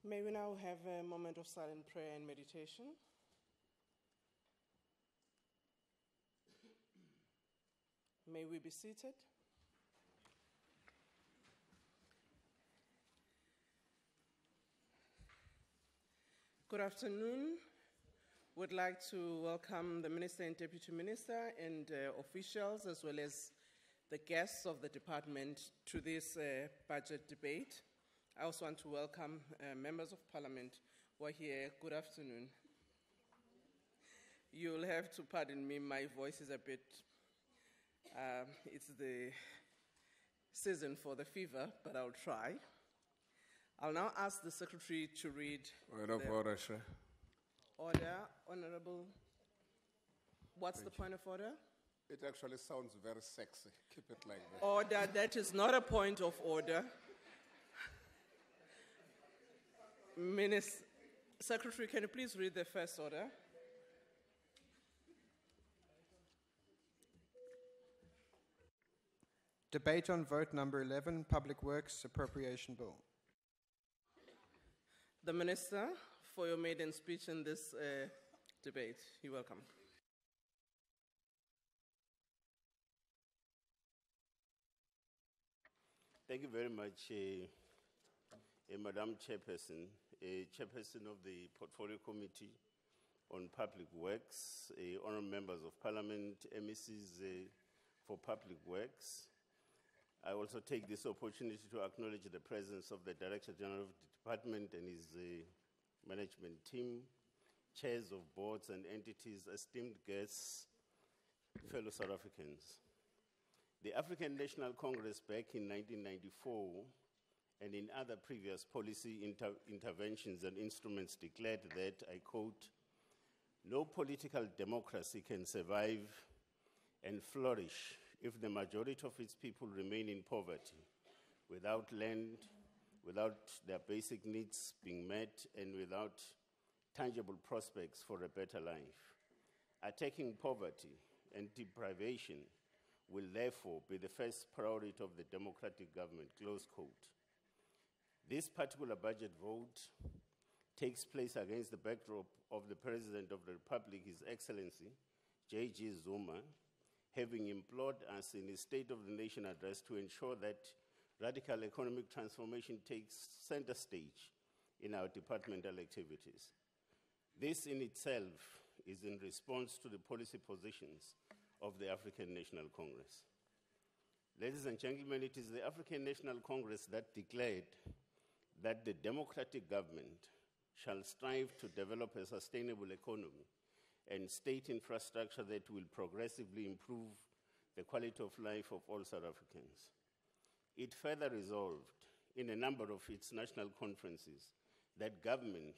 May we now have a moment of silent prayer and meditation. May we be seated. Good afternoon. Would like to welcome the Minister and Deputy Minister and officials, as well as the guests of the department, to this budget debate. I also want to welcome members of Parliament who are here. Good afternoon. You'll have to pardon me, my voice is a bit, it's the season for the fever, but I'll try. I'll now ask the Secretary to read order, order. Honorable, what's the point of order? It actually sounds very sexy. Keep it like that. Order, that is not a point of order. Secretary, can you please read the first order? Debate on vote number 11, Public Works Appropriation Bill. The Minister, for your maiden speech in this debate. You're welcome. Thank you very much, Madam Chairperson, Chairperson of the Portfolio Committee on Public Works, honourable members of Parliament, MECs for Public Works. I also take this opportunity to acknowledge the presence of the Director General of the Department and his management team, chairs of boards and entities, esteemed guests, fellow South Africans. The African National Congress back in 1994 and in other previous policy interventions and instruments declared that, I quote, "No political democracy can survive and flourish if the majority of its people remain in poverty, without land, without their basic needs being met, and without tangible prospects for a better life. Attacking poverty and deprivation will therefore be the first priority of the democratic government," close quote. This particular budget vote takes place against the backdrop of the President of the Republic, His Excellency, J.G. Zuma, having implored us in his State of the Nation address to ensure that radical economic transformation takes center stage in our departmental activities. This in itself is in response to the policy positions of the African National Congress. Ladies and gentlemen, it is the African National Congress that declared that the democratic government shall strive to develop a sustainable economy and state infrastructure that will progressively improve the quality of life of all South Africans. It further resolved in a number of its national conferences that government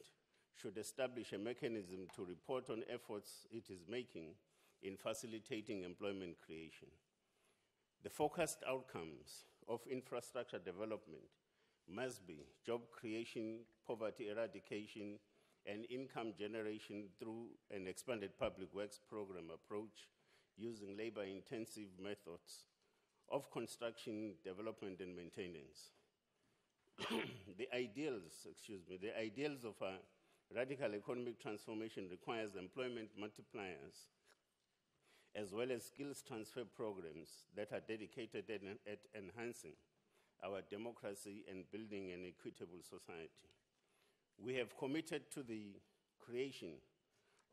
should establish a mechanism to report on efforts it is making in facilitating employment creation. The focused outcomes of infrastructure development must be job creation, poverty eradication, and income generation through an expanded public works program approach using labor-intensive methods of construction, development, and maintenance. The ideals of a radical economic transformation requires employment multipliers as well as skills transfer programs that are dedicated at enhancing our democracy and building an equitable society. We have committed to the creation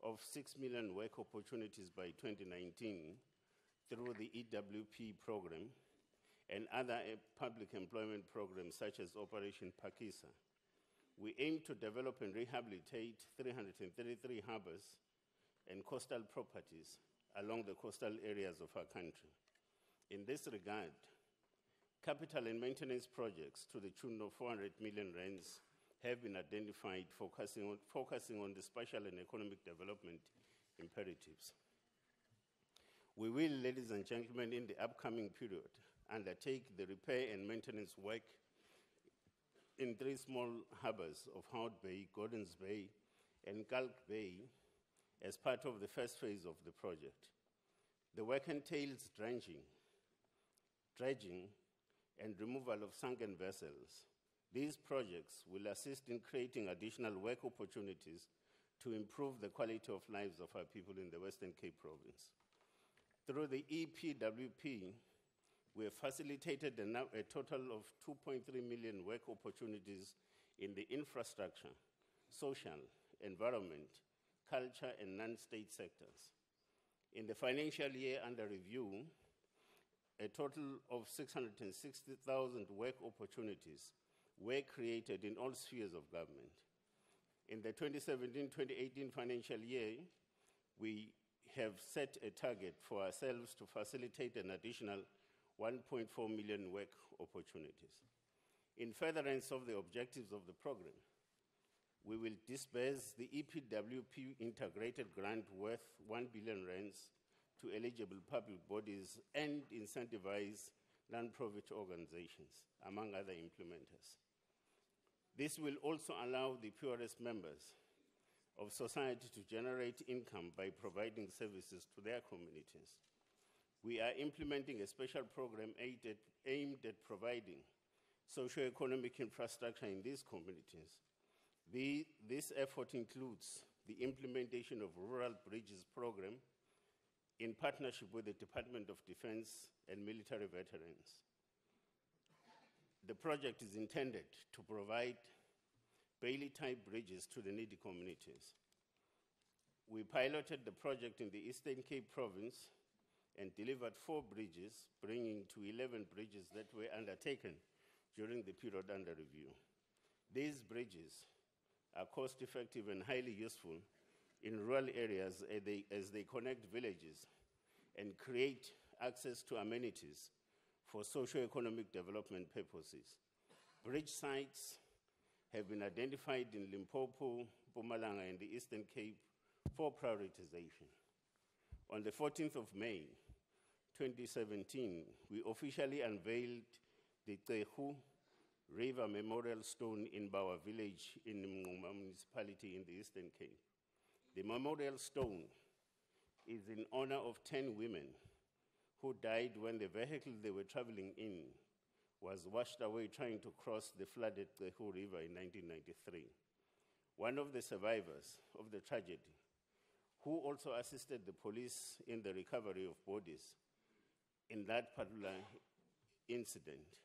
of 6 million work opportunities by 2019 through the EWP program and other public employment programs such as Operation Pakisa. We aim to develop and rehabilitate 333 harbors and coastal properties along the coastal areas of our country. In this regard, capital and maintenance projects to the tune of 400 million rands have been identified, focusing on the spatial and economic development imperatives. We will, ladies and gentlemen, in the upcoming period, undertake the repair and maintenance work in 3 small harbors of Hout Bay, Gordons Bay, and Kalk Bay as part of the first phase of the project. The work entails dredging, and removal of sunken vessels, These projects will assist in creating additional work opportunities to improve the quality of lives of our people in the Western Cape Province. Through the EPWP, we have facilitated a total of 2.3 million work opportunities in the infrastructure, social, environment, culture, and non-state sectors. In the financial year under review, a total of 660,000 work opportunities were created in all spheres of government. In the 2017-2018 financial year, we have set a target for ourselves to facilitate an additional 1.4 million work opportunities. In furtherance of the objectives of the program, we will disburse the EPWP integrated grant worth 1 billion rands to eligible public bodies and incentivize non-profit organizations, among other implementers. This will also allow the poorest members of society to generate income by providing services to their communities. We are implementing a special program aimed at providing socio-economic infrastructure in these communities. This effort includes the implementation of Rural Bridges Program in partnership with the Department of Defense and military veterans. The project is intended to provide Bailey-type bridges to the needy communities. We piloted the project in the Eastern Cape Province and delivered 4 bridges, bringing to 11 bridges that were undertaken during the period under review. These bridges are cost-effective and highly useful in rural areas as they connect villages and create access to amenities for socio-economic development purposes. Bridge sites have been identified in Limpopo, Mpumalanga, and the Eastern Cape for prioritization. On the 14th of May, 2017, we officially unveiled the Tehu River Memorial Stone in Bawa village in Mngoma municipality in the Eastern Cape. The memorial stone is in honor of 10 women who died when the vehicle they were traveling in was washed away trying to cross the flooded Tehu River in 1993. One of the survivors of the tragedy, who also assisted the police in the recovery of bodies in that particular incident,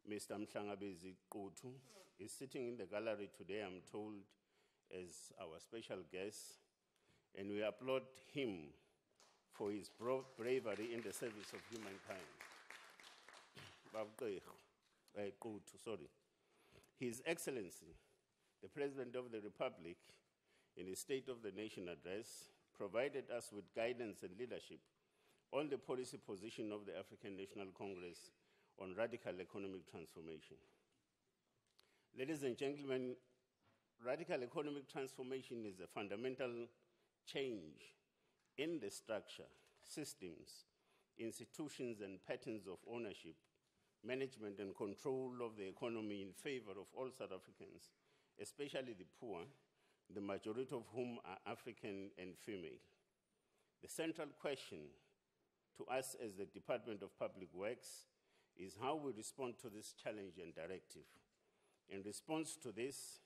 Mr. Mhlangabezi Qutu, is sitting in the gallery today, I'm told, as our special guest, and we applaud him for his bravery in the service of humankind. His Excellency, the President of the Republic, in his State of the Nation address, provided us with guidance and leadership on the policy position of the African National Congress on radical economic transformation. Ladies and gentlemen, radical economic transformation is a fundamental change in the structure, systems, institutions, and patterns of ownership, management, and control of the economy in favor of all South Africans, especially the poor, the majority of whom are African and female. The central question to us as the Department of Public Works is how we respond to this challenge and directive. In response to this,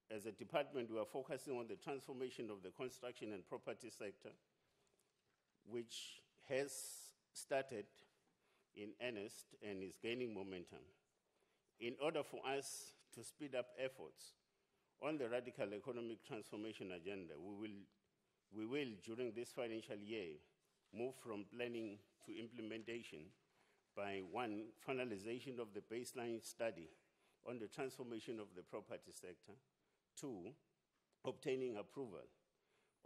as a department, we are focusing on the transformation of the construction and property sector, which has started in earnest and is gaining momentum. In order for us to speed up efforts on the radical economic transformation agenda, we will, during this financial year, move from planning to implementation by 1, finalization of the baseline study on the transformation of the property sector, 2, obtaining approval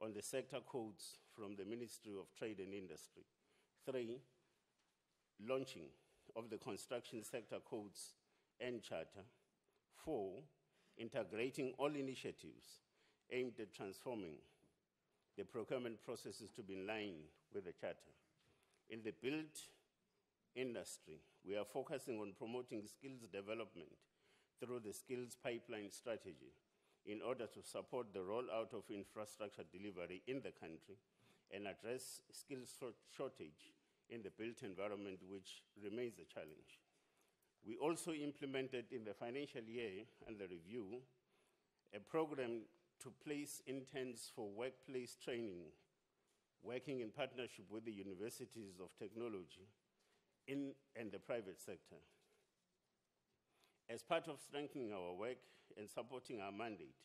on the sector codes from the Ministry of Trade and Industry, 3, launching of the construction sector codes and charter, 4, integrating all initiatives aimed at transforming the procurement processes to be in line with the charter. In the built industry, we are focusing on promoting skills development through the skills pipeline strategy in order to support the rollout of infrastructure delivery in the country and address skills shortage in the built environment, which remains a challenge. We also implemented in the financial year under review a program to place interns for workplace training, working in partnership with the universities of technology and the private sector. As part of strengthening our work and supporting our mandate,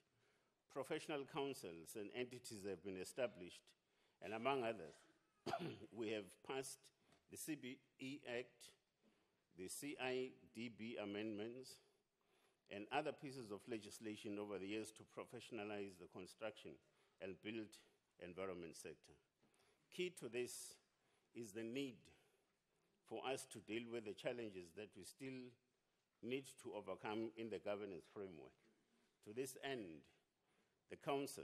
professional councils and entities have been established, and among others, we have passed the CBE Act, the CIDB amendments, and other pieces of legislation over the years to professionalize the construction and built environment sector. Key to this is the need for us to deal with the challenges that we still need to overcome in the governance framework. To this end, the Council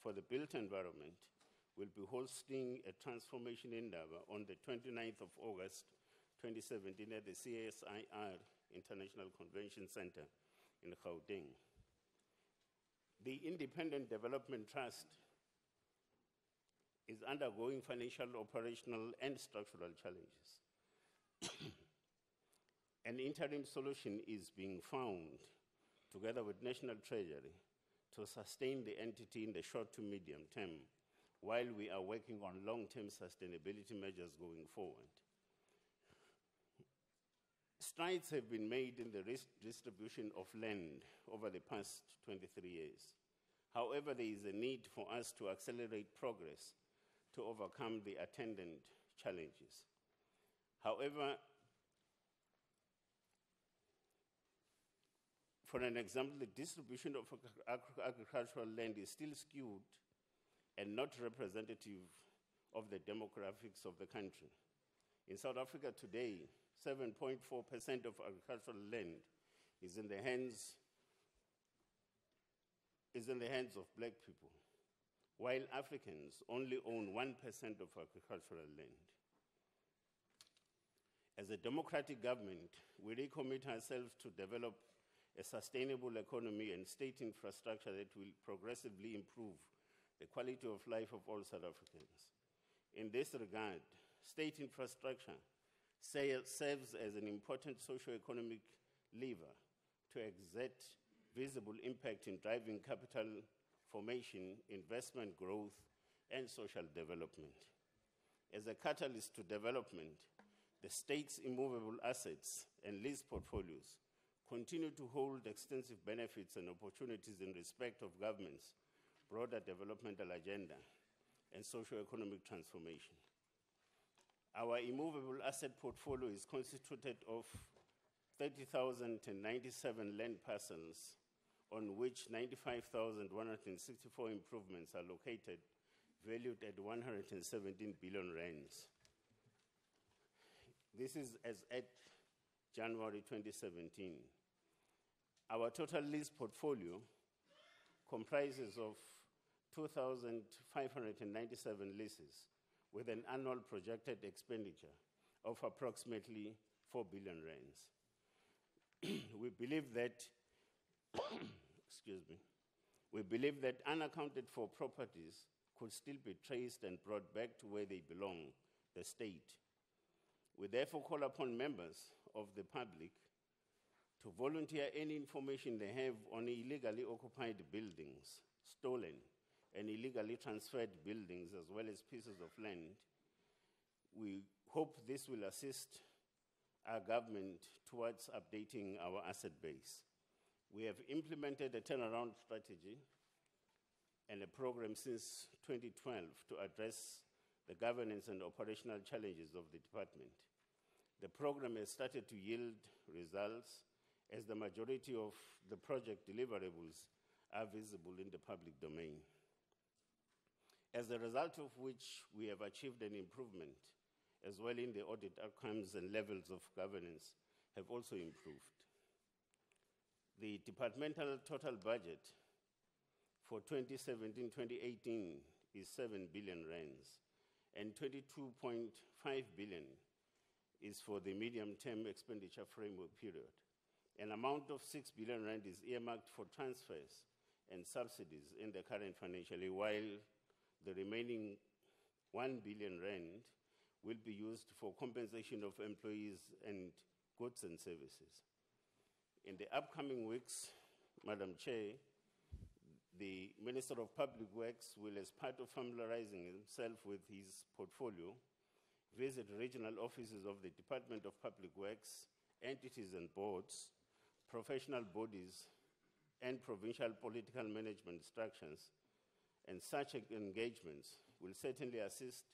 for the Built Environment will be hosting a transformation endeavor on the 29th of August 2017 at the CSIR International Convention Center in Gauteng. The Independent Development Trust is undergoing financial, operational, and structural challenges. An interim solution is being found together with National Treasury to sustain the entity in the short to medium term while we are working on long-term sustainability measures going forward. Strides have been made in the distribution of land over the past 23 years. However, there is a need for us to accelerate progress to overcome the attendant challenges. However, for an example, the distribution of agricultural land is still skewed and not representative of the demographics of the country. In South Africa today, 7.4% of agricultural land is in the hands of black people, while Africans only own 1% of agricultural land. As a democratic government, we recommit ourselves to develop a sustainable economy and state infrastructure that will progressively improve the quality of life of all South Africans. In this regard, state infrastructure serves as an important socio-economic lever to exert visible impact in driving capital formation, investment growth, and social development. As a catalyst to development, the state's immovable assets and lease portfolios continue to hold extensive benefits and opportunities in respect of government's broader developmental agenda and socio-economic transformation. Our immovable asset portfolio is constituted of 30,097 land parcels, on which 95,164 improvements are located, valued at 117 billion rands. This is as at January 2017. Our total lease portfolio comprises of 2,597 leases with an annual projected expenditure of approximately 4 billion rands. We believe that, we believe that unaccounted for properties could still be traced and brought back to where they belong, the state. We therefore call upon members of the public to volunteer any information they have on illegally occupied buildings, stolen and illegally transferred buildings, as well as pieces of land. We hope this will assist our government towards updating our asset base. We have implemented a turnaround strategy and a program since 2012 to address the governance and operational challenges of the department. The program has started to yield results as the majority of the project deliverables are visible in the public domain. As a result of which, we have achieved an improvement as well in the audit outcomes, and levels of governance have also improved. The departmental total budget for 2017-2018 is 7 billion rands, and 22.5 billion is for the medium-term expenditure framework period. An amount of 6 billion rand is earmarked for transfers and subsidies in the current financial year, while the remaining 1 billion rand will be used for compensation of employees and goods and services. In the upcoming weeks, Madam Chair, the Minister of Public Works will, as part of familiarizing himself with his portfolio, visit regional offices of the Department of Public Works, entities and boards, professional bodies, and provincial political management structures. And such engagements will certainly assist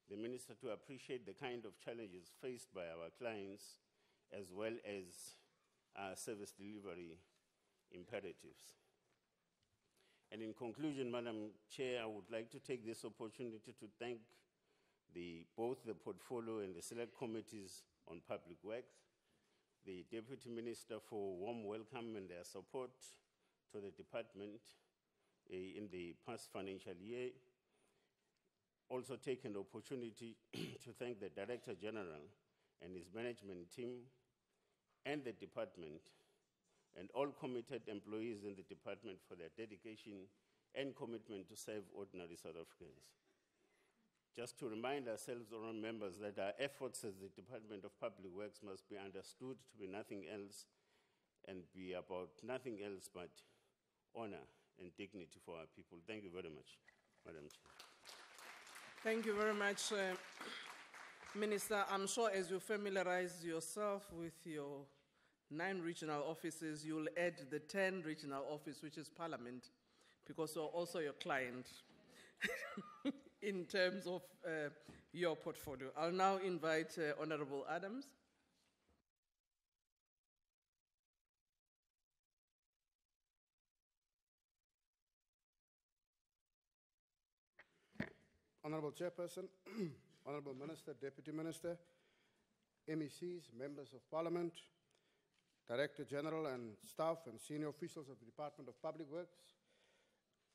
the Minister to appreciate the kind of challenges faced by our clients, as well as our service delivery imperatives. And in conclusion, Madam Chair, I would like to take this opportunity to thank both the portfolio and the select committees on public works, the Deputy Minister for warm welcome and their support to the department in the past financial year. Also take an opportunity to thank the Director General and his management team and the department and all committed employees in the department for their dedication and commitment to serve ordinary South Africans. Just to remind ourselves, honourable members, that our efforts as the Department of Public Works must be understood to be nothing else and be about nothing else but honour and dignity for our people. Thank you very much, Madam Chair. Thank you very much, Minister. I'm sure as you familiarize yourself with your 9 regional offices, you'll add the 10 regional office, which is Parliament, because we're also your client in terms of your portfolio. I'll now invite Honorable Adams. Honourable Chairperson, Honourable Minister, Deputy Minister, MECs, Members of Parliament, Director General and staff and senior officials of the Department of Public Works,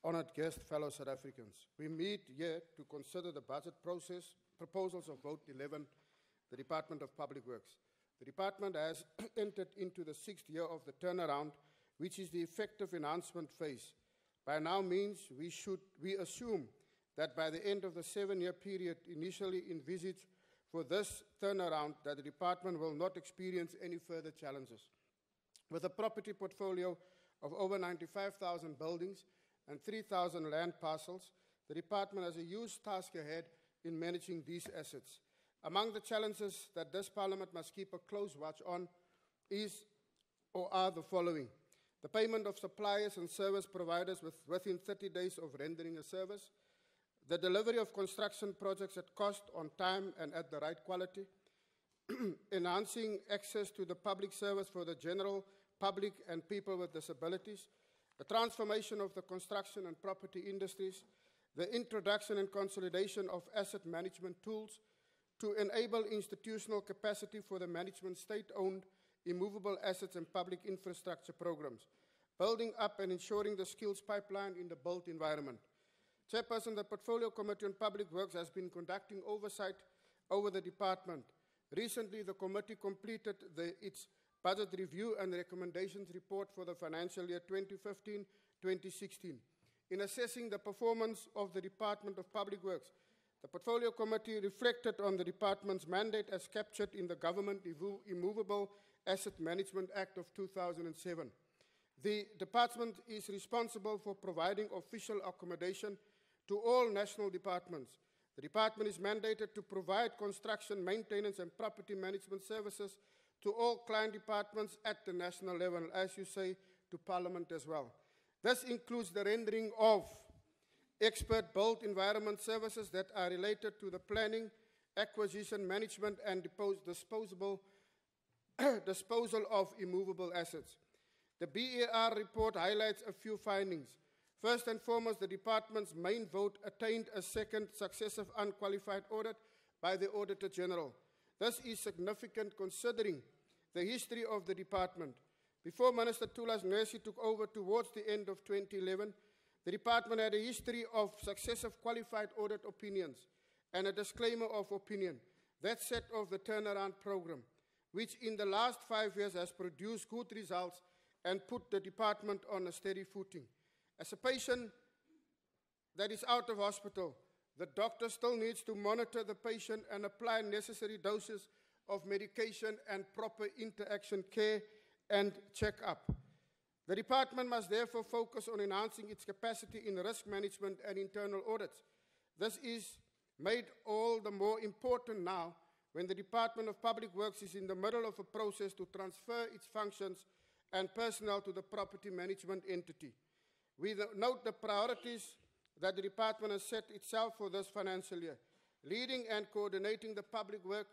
honoured guests, fellow South Africans. We meet here to consider the budget process, proposals of Vote 11, the Department of Public Works. The department has entered into the 6th year of the turnaround, which is the effective enhancement phase. By now means we assume that by the end of the 7-year period initially envisaged for this turnaround, that the department will not experience any further challenges. With a property portfolio of over 95,000 buildings and 3,000 land parcels, the department has a huge task ahead in managing these assets. Among the challenges that this Parliament must keep a close watch on are the following: the payment of suppliers and service providers within 30 days of rendering a service, the delivery of construction projects at cost, on time, and at the right quality, enhancing access to the public service for the general public and people with disabilities, the transformation of the construction and property industries, the introduction and consolidation of asset management tools to enable institutional capacity for the management state-owned immovable assets and public infrastructure programs, building up and ensuring the skills pipeline in the built environment. Chairperson, the Portfolio Committee on Public Works has been conducting oversight over the department. Recently, the committee completed its budget review and recommendations report for the financial year 2015-2016. In assessing the performance of the Department of Public Works, the Portfolio Committee reflected on the department's mandate as captured in the Government Immovable Asset Management Act of 2007. The department is responsible for providing official accommodation to all national departments. The department is mandated to provide construction, maintenance, and property management services to all client departments at the national level, as you say, to Parliament as well. This includes the rendering of expert built environment services that are related to the planning, acquisition, management, and disposal of immovable assets. The BAR report highlights a few findings. First and foremost, the department's main vote attained a second successive unqualified audit by the Auditor General. This is significant considering the history of the department. Before Minister Thulas Nxesi took over towards the end of 2011, the department had a history of successive qualified audit opinions and a disclaimer of opinion. That set off the turnaround program, which in the last 5 years has produced good results and put the department on a steady footing. As a patient that is out of hospital, the doctor still needs to monitor the patient and apply necessary doses of medication and proper interaction care and check-up. The department must therefore focus on enhancing its capacity in risk management and internal audits. This is made all the more important now when the Department of Public Works is in the middle of a process to transfer its functions and personnel to the property management entity. We note the priorities that the department has set itself for this financial year, leading and coordinating the public work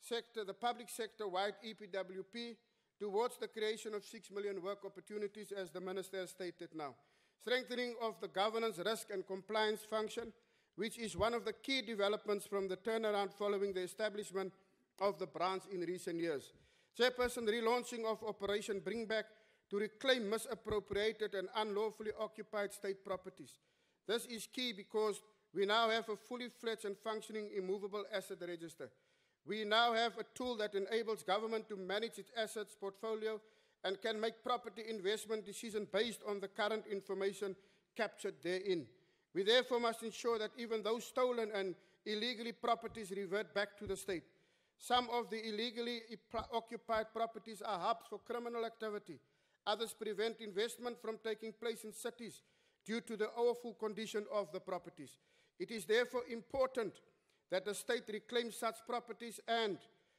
sector, the public sector-wide EPWP, towards the creation of 6 million work opportunities, as the Minister has stated now. Strengthening of the governance, risk and compliance function, which is one of the key developments from the turnaround following the establishment of the branch in recent years. Chairperson, relaunching of Operation Bring Back to reclaim misappropriated and unlawfully occupied state properties. This is key because we now have a fully fledged and functioning immovable asset register. We now have a tool that enables government to manage its assets portfolio and can make property investment decisions based on the current information captured therein. We therefore must ensure that even those stolen and illegally properties revert back to the state. Some of the illegally occupied properties are hubs for criminal activity. Others prevent investment from taking place in cities due to the awful condition of the properties. It is therefore important that the state reclaims such properties and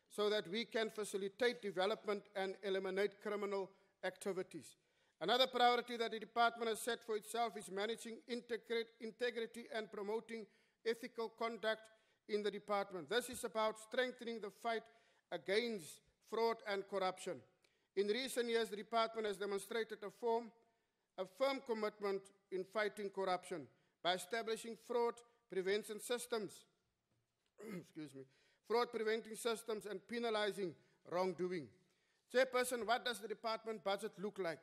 so that we can facilitate development and eliminate criminal activities. Another priority that the department has set for itself is managing integrity and promoting ethical conduct in the department. This is about strengthening the fight against fraud and corruption. In recent years, the department has demonstrated a firm commitment in fighting corruption by establishing fraud prevention systems, fraud preventing systems and penalizing wrongdoing. Chairperson, what does the department budget look like?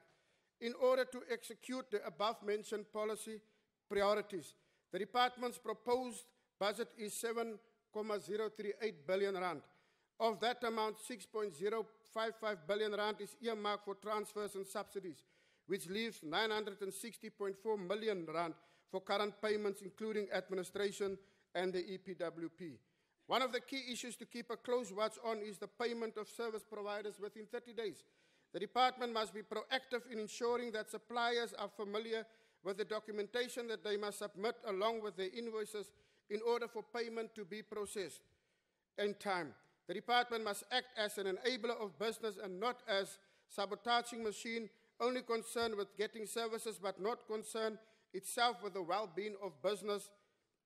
In order to execute the above-mentioned policy priorities, the department's proposed budget is 7.038 billion rand. Of that amount, 6.055 billion rand is earmarked for transfers and subsidies, which leaves 960.4 million rand for current payments, including administration and the EPWP. One of the key issues to keep a close watch on is the payment of service providers within 30 days. The department must be proactive in ensuring that suppliers are familiar with the documentation that they must submit along with their invoices in order for payment to be processed in time. The department must act as an enabler of business and not as sabotaging machine, only concerned with getting services but not concerned itself with the well-being of business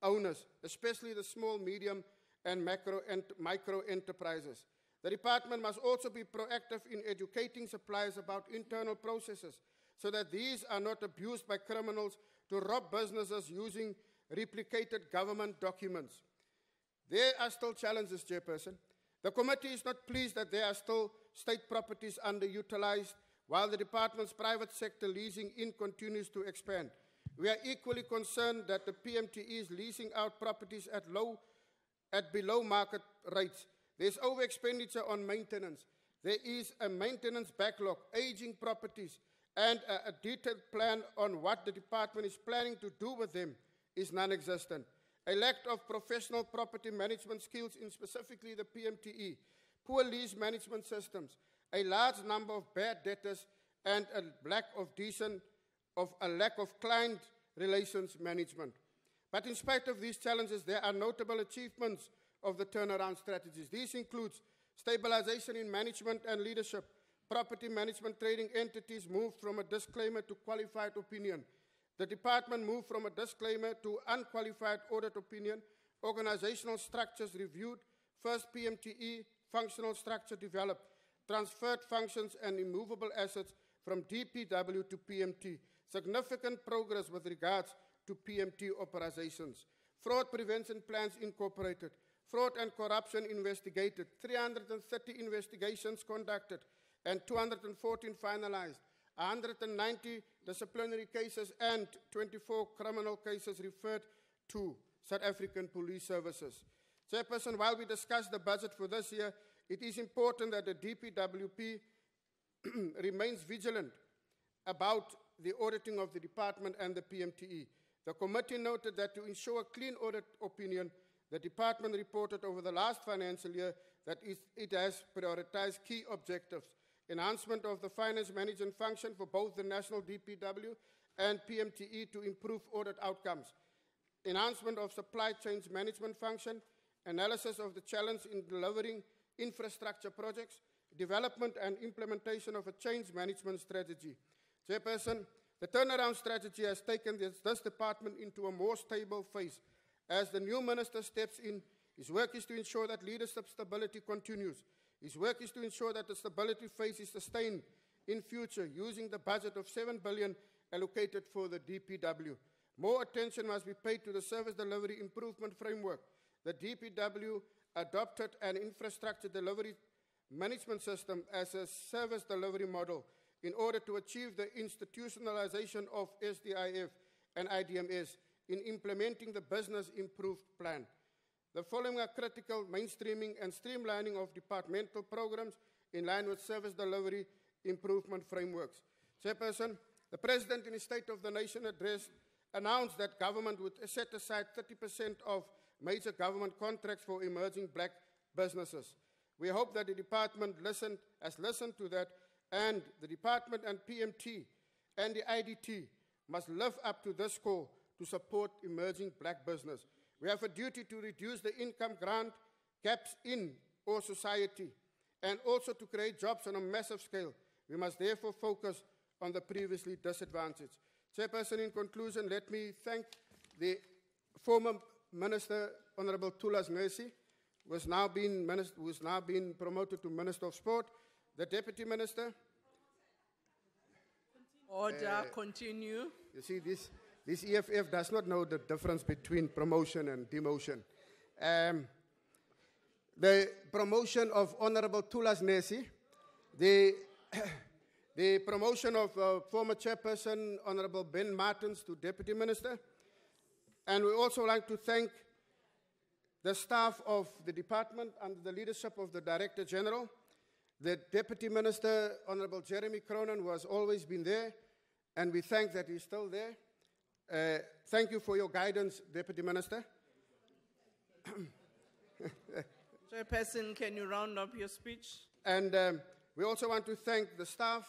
owners, especially the small, medium, and micro enterprises. The department must also be proactive in educating suppliers about internal processes so that these are not abused by criminals to rob businesses using replicated government documents. There are still challenges, Chairperson. The committee is not pleased that there are still state properties underutilized while the department's private sector leasing in continues to expand. We are equally concerned that the PMTE is leasing out properties at below market rates. There's over-expenditure on maintenance. There is a maintenance backlog, aging properties, and a detailed plan on what the department is planning to do with them is non-existent. A lack of professional property management skills in specifically the PMTE, poor lease management systems, a large number of bad debtors, and a lack of client relations management. But in spite of these challenges, there are notable achievements of the turnaround strategies. These include stabilization in management and leadership, property management trading entities moved from a disclaimer to qualified opinion. The department moved from a disclaimer to unqualified audit opinion, organizational structures reviewed, first PMTE functional structure developed, transferred functions and immovable assets from DPW to PMT, significant progress with regards to PMT operations, fraud prevention plans incorporated, fraud and corruption investigated, 330 investigations conducted, and 214 finalized, 190 disciplinary cases and 24 criminal cases referred to South African Police Services. Chairperson, while we discuss the budget for this year, it is important that the DPWP remains vigilant about the auditing of the department and the PMTE. The committee noted that to ensure a clean audit opinion, the department reported over the last financial year that it has prioritized key objectives, enhancement of the finance management function for both the national DPW and PMTE to improve audit outcomes, enhancement of supply chains management function, analysis of the challenge in delivering infrastructure projects, development and implementation of a change management strategy. Chairperson, the turnaround strategy has taken this department into a more stable phase. As the new minister steps in, his work is to ensure that leadership stability continues. His work is to ensure that the stability phase is sustained in future using the budget of 7 billion allocated for the DPW. More attention must be paid to the service delivery improvement framework. The DPW adopted an infrastructure delivery management system as a service delivery model in order to achieve the institutionalization of SDIF and IDMS in implementing the business improved plan. The following are critical: mainstreaming and streamlining of departmental programs in line with service delivery improvement frameworks. Chairperson, the President in his State of the Nation address announced that government would set aside 30% of major government contracts for emerging black businesses. We hope that the department has listened to that, and the department and PMT and the IDT must live up to this call to support emerging black business. We have a duty to reduce the income grant gaps in our society and also to create jobs on a massive scale. We must therefore focus on the previously disadvantaged. Chairperson, in conclusion, let me thank the former Minister, Honorable Thulas Nxesi, who has now been promoted to Minister of Sport, the Deputy Minister. Order, continue. You see, this EFF does not know the difference between promotion and demotion. The promotion of Honorable Thulas Nxesi, the promotion of former Chairperson Honorable Ben Martins to Deputy Minister, and we also like to thank the staff of the department under the leadership of the Director General, the Deputy Minister, Honorable Jeremy Cronin, who has always been there, and we thank that he's still there. Thank you for your guidance, Deputy Minister. Chairperson, can you round up your speech? And we also want to thank the staff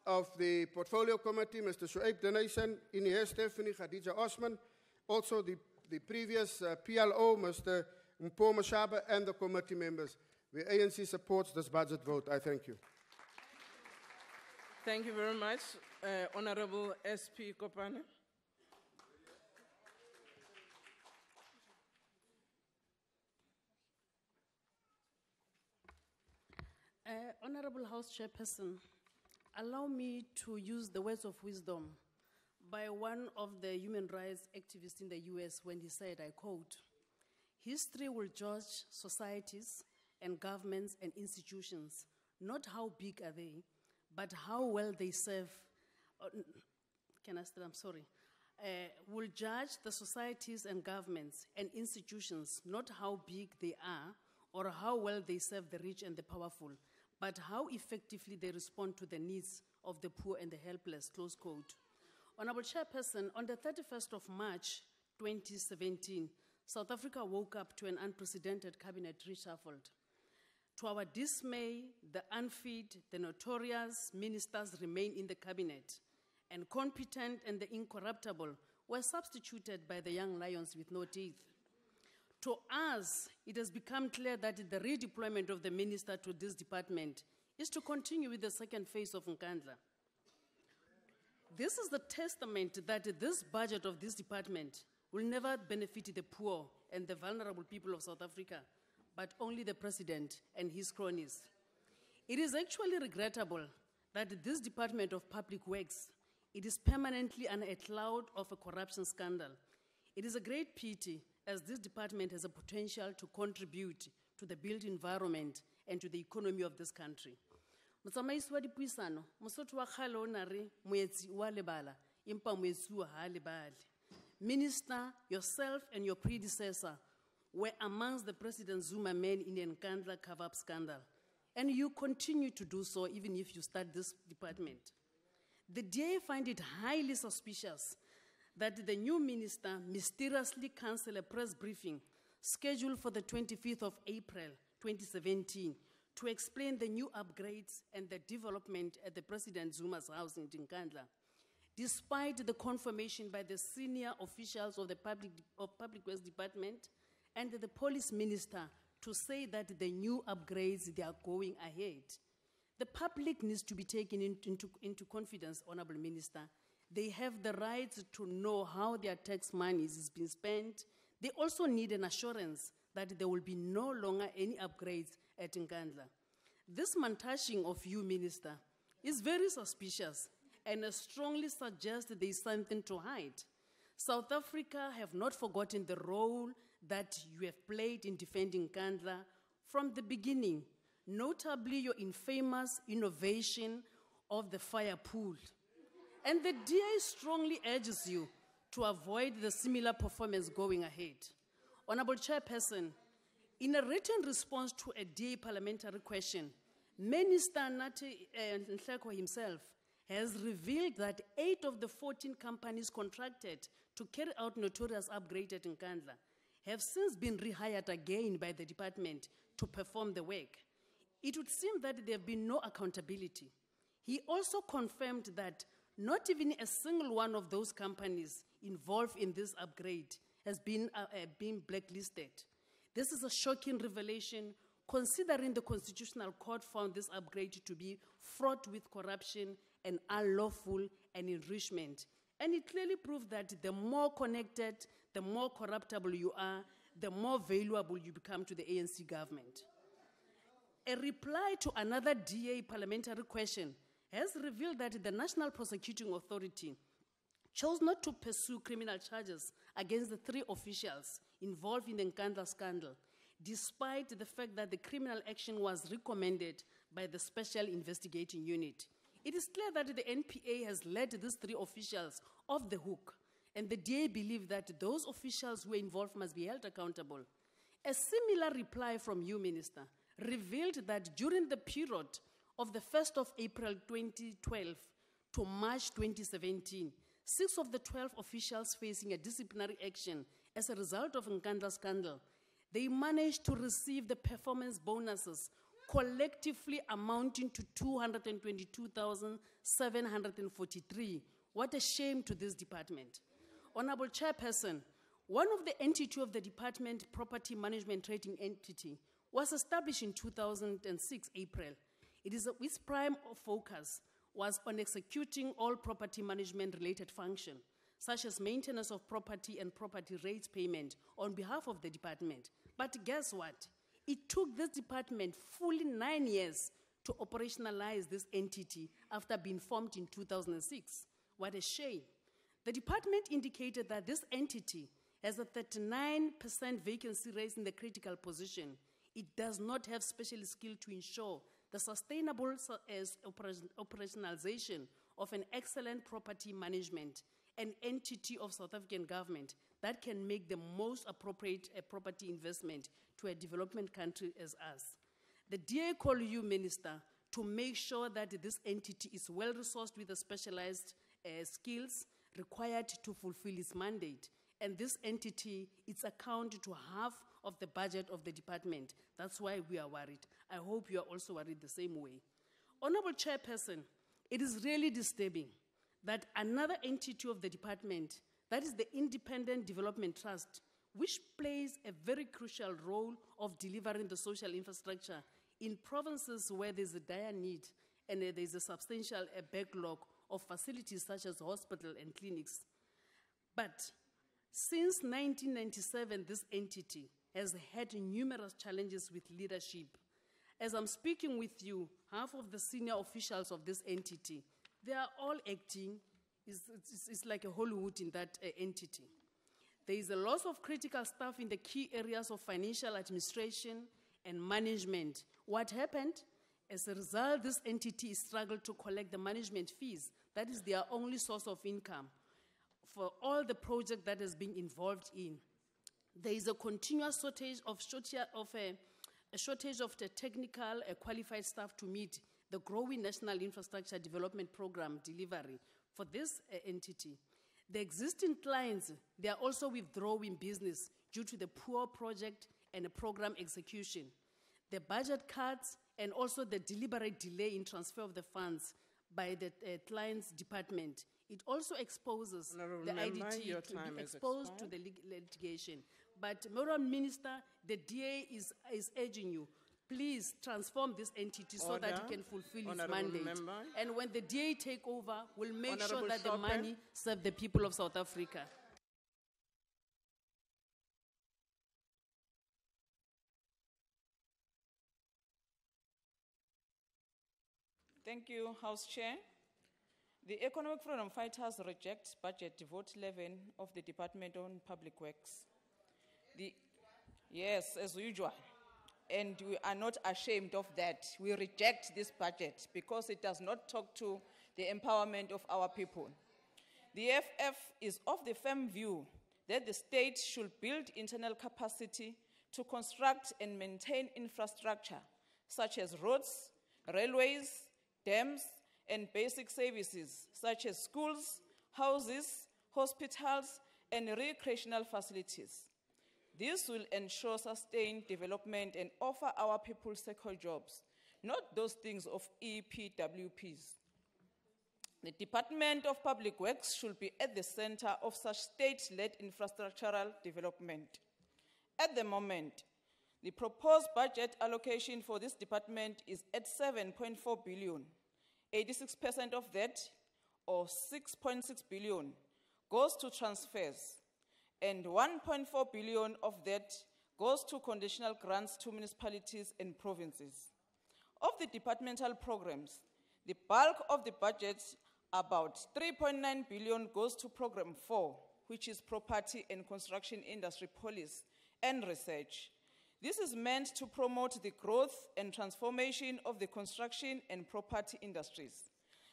of the Portfolio Committee, Mr. Shuaib Donation, Inier Stephanie, Khadija Osman, also the previous PLO, Mr. Mpho Mashaba, and the committee members. The ANC supports this budget vote. I thank you. Thank you very much. Honorable SP Kopane. Honorable House Chairperson, allow me to use the words of wisdom by one of the human rights activists in the US when he said, I quote, "History will judge societies and governments and institutions, not how big are they, but how well they serve." Will judge the societies and governments and institutions, not how big they are or how well they serve the rich and the powerful, but how effectively they respond to the needs of the poor and the helpless, close quote. Honorable Chairperson, on the 31st of March 2017, South Africa woke up to an unprecedented cabinet reshuffle. To our dismay, the unfit, the notorious ministers remain in the cabinet, and competent and the incorruptible were substituted by the young lions with no teeth. To us, it has become clear that the redeployment of the minister to this department is to continue with the second phase of Nkandla. This is the testament that this budget of this department will never benefit the poor and the vulnerable people of South Africa, but only the president and his cronies. It is actually regrettable that this Department of Public Works, it is permanently under a cloud of a corruption scandal. It is a great pity, as this department has a potential to contribute to the built environment and to the economy of this country. Motsamaisi wa dipuisano, Mosotho wa kgale o na re moetsi wa lebala, empa moetsuwa ha lebale. Minister, yourself and your predecessor were amongst the President Zuma men in the Nkandla cover-up scandal, and you continue to do so even if you start this department. The DA find it highly suspicious that the new minister mysteriously canceled a press briefing scheduled for the 25th of April 2017 to explain the new upgrades and the development at the President Zuma's house in Nkandla, despite the confirmation by the senior officials of the Public Works Department and the Police Minister to say that the new upgrades, they are going ahead. The public needs to be taken into confidence, Honorable Minister. They have the right to know how their tax money is being spent. They also need an assurance that there will be no longer any upgrades at Nkandla. This montage of you, Minister, is very suspicious and strongly suggests there is something to hide. South Africa have not forgotten the role that you have played in defending Nkandla from the beginning, notably your infamous innovation of the fire pool. And the DA strongly urges you to avoid the similar performance going ahead. Honorable Chairperson, in a written response to a DA parliamentary question, Minister Nathi Nhleko himself has revealed that 8 of the 14 companies contracted to carry out notorious upgrade at Nkandla have since been rehired again by the department to perform the work. It would seem that there have been no accountability. He also confirmed that not even a single one of those companies involved in this upgrade has been blacklisted. This is a shocking revelation, considering the Constitutional Court found this upgrade to be fraught with corruption and unlawful and enrichment. And it clearly proved that the more connected, the more corruptible you are, the more valuable you become to the ANC government. A reply to another DA parliamentary question has revealed that the National Prosecuting Authority chose not to pursue criminal charges against the 3 officials involved in the Nkandla scandal, despite the fact that the criminal action was recommended by the Special Investigating Unit. It is clear that the NPA has let these 3 officials off the hook, and the DA believe that those officials who were involved must be held accountable. A similar reply from you, Minister, revealed that during the period of the 1st of April 2012 to March 2017, 6 of the 12 officials facing a disciplinary action as a result of Nkandla scandal, they managed to receive the performance bonuses collectively amounting to 222,743. What a shame to this department. Honorable Chairperson, one of the entity of the department, Property Management Trading Entity, was established in 2006, April. Its prime focus was on executing all property management related functions, such as maintenance of property and property rates payment on behalf of the department. But guess what? It took this department fully 9 years to operationalize this entity after being formed in 2006. What a shame. The department indicated that this entity has a 39% vacancy rate in the critical position. It does not have special skill to ensure the sustainable operationalization of an excellent property management, an entity of South African government that can make the most appropriate property investment to a development country as us. The DA call you, Minister, to make sure that this entity is well-resourced with the specialized skills required to fulfill its mandate. And this entity, it's account to half of the budget of the department. That's why we are worried. I hope you are also worried the same way. Honorable Chairperson, it is really disturbing that another entity of the department, that is the Independent Development Trust, which plays a very crucial role of delivering the social infrastructure in provinces where there's a dire need and there's a substantial backlog of facilities such as hospitals and clinics. But since 1997, this entity has had numerous challenges with leadership. As I'm speaking with you, half of the senior officials of this entity, they are all acting, it's like a Hollywood in that entity. There is a loss of critical staff in the key areas of financial administration and management. What happened? As a result, this entity struggled to collect the management fees. That is their only source of income for all the projects that has been involved in. There is a continuous shortage of the technical qualified staff to meet the growing National Infrastructure Development Program delivery for this entity. The existing clients, they are also withdrawing business due to the poor project and the program execution. The budget cuts and also the deliberate delay in transfer of the funds by the client's department, it also exposes Honourable the Member, IDT your to time be has exposed to the litigation. But, Madam Minister, the DA is urging you, please transform this entity so that Order. it can fulfill its Honourable mandate. Member. And when the DA take over, we'll make sure Honourable that the Shope. money serve the people of South Africa. Thank you, House Chair. The Economic Freedom Fighters reject budget vote 11 of the Department on Public Works. Yes, as usual. And we are not ashamed of that. We reject this budget because it does not talk to the empowerment of our people. The FF is of the firm view that the state should build internal capacity to construct and maintain infrastructure such as roads, railways, dams, and basic services such as schools, houses, hospitals, and recreational facilities. This will ensure sustained development and offer our people secure jobs, not those things of EPWPs. The Department of Public Works should be at the center of such state-led infrastructural development. At the moment, the proposed budget allocation for this department is at 7.4 billion. 86% of that, or 6.6 billion, goes to transfers, and 1.4 billion of that goes to conditional grants to municipalities and provinces. Of the departmental programs, the bulk of the budget, about 3.9 billion, goes to Program 4, which is Property and Construction Industry Policy and Research. This is meant to promote the growth and transformation of the construction and property industries,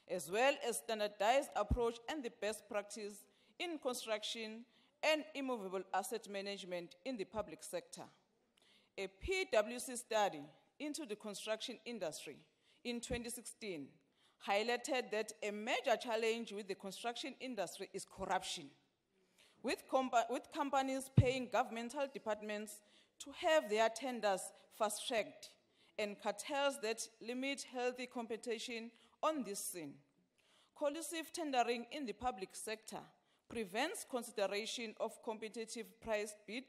as well as standardized approach and the best practice in construction and immovable asset management in the public sector. A PwC study into the construction industry in 2016 highlighted that a major challenge with the construction industry is corruption, with companies paying governmental departments to have their tenders fast-tracked, and cartels that limit healthy competition on this scene. Collusive tendering in the public sector prevents consideration of competitive price bid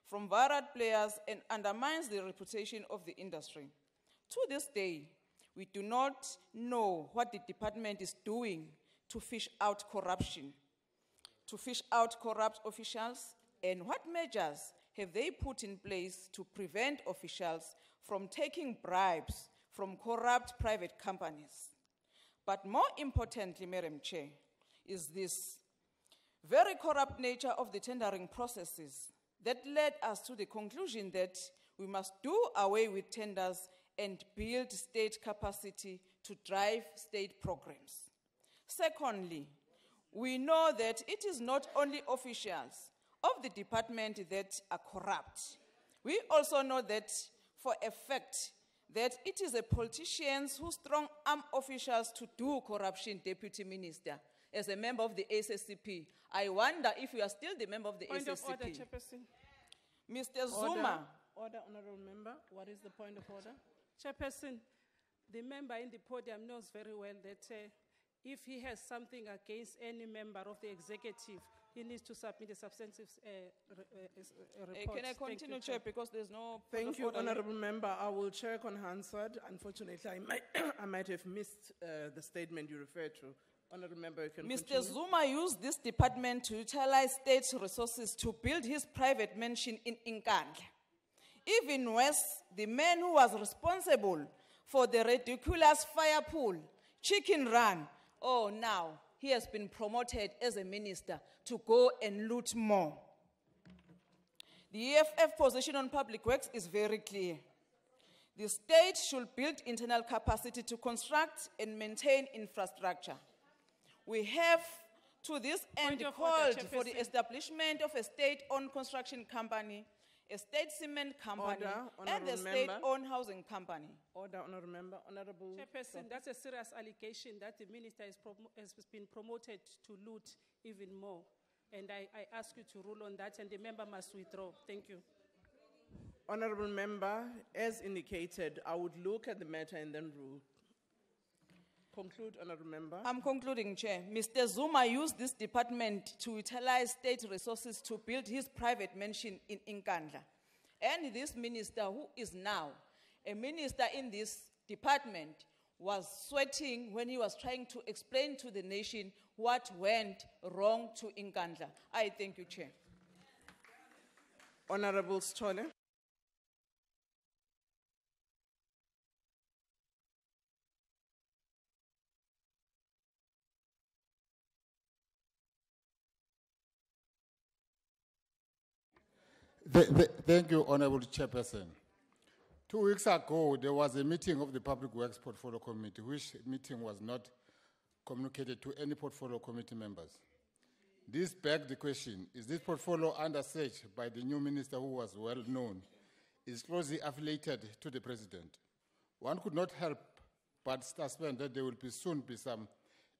from varied players and undermines the reputation of the industry. To this day, we do not know what the department is doing to fish out corruption, to fish out corrupt officials, and what measures have they put in place to prevent officials from taking bribes from corrupt private companies. But more importantly, Madam Chair, is this very corrupt nature of the tendering processes that led us to the conclusion that we must do away with tenders and build state capacity to drive state programs. Secondly, we know that it is not only officials of the department that are corrupt. We also know that for a fact that it is the politicians who strong-arm officials to do corruption, Deputy Minister. As a member of the SSCP, I wonder if you are still the member of the Point SSCP. of order, Chairperson. Mr. Zuma. Order, Honourable Member. What is the point of order? Chairperson, the member in the podium knows very well that if he has something against any member of the executive, he needs to submit a substantive report. Can I continue, Chair, because there's no point Thank of you, order. Honourable Member. I will check on Hansard. Unfortunately, I might have missed the statement you referred to. Honourable Member, you can Mr. continue. Zuma used this department to utilize state resources to build his private mansion in Inkandla. Even worse, the man who was responsible for the ridiculous fire pool, Chicken Run, now he has been promoted as a minister to go and loot more. The EFF position on public works is very clear. The state should build internal capacity to construct and maintain infrastructure. We have, to this end, Point of order, called for the Chairperson. establishment of a state-owned construction company, a state cement company, Order, and a Honourable Member. state-owned housing company. Order, Honourable Member. Honourable Chairperson, that's a serious allegation that the minister has been promoted to loot even more. And I ask you to rule on that, and the member must withdraw. Thank you. Honorable Member, as indicated, I would look at the matter and then rule. Conclude, Honorable Member. I'm concluding, Chair. Mr. Zuma used this department to utilize state resources to build his private mansion in Nkandla. And this minister, who is now a minister in this department, was sweating when he was trying to explain to the nation what went wrong to Nkandla. I thank you, Chair. Honorable Stole. Thank you, Honorable Chairperson. 2 weeks ago, there was a meeting of the Public Works Portfolio Committee, which meeting was not communicated to any portfolio committee members. This begs the question, is this portfolio under search by the new minister who was well known, is closely affiliated to the president? One could not help but suspect that there will soon be some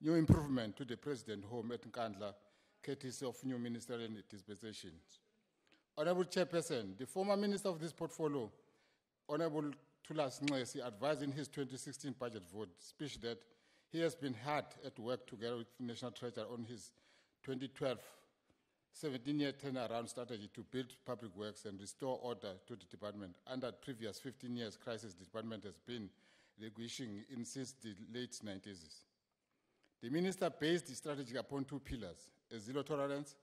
new improvement to the president home at Nkandla, courtesy of new ministerial dispensations. Honorable Chairperson, the former minister of this portfolio, Honorable Thulas Nxesi, advised in his 2016 budget vote speech that he has been hard at work together with the National Treasurer on his 2012 17-year turnaround strategy to build public works and restore order to the department. Under previous 15 years crisis, the department has been languishing since the late 90s. The minister based the strategy upon 2 pillars: a zero tolerance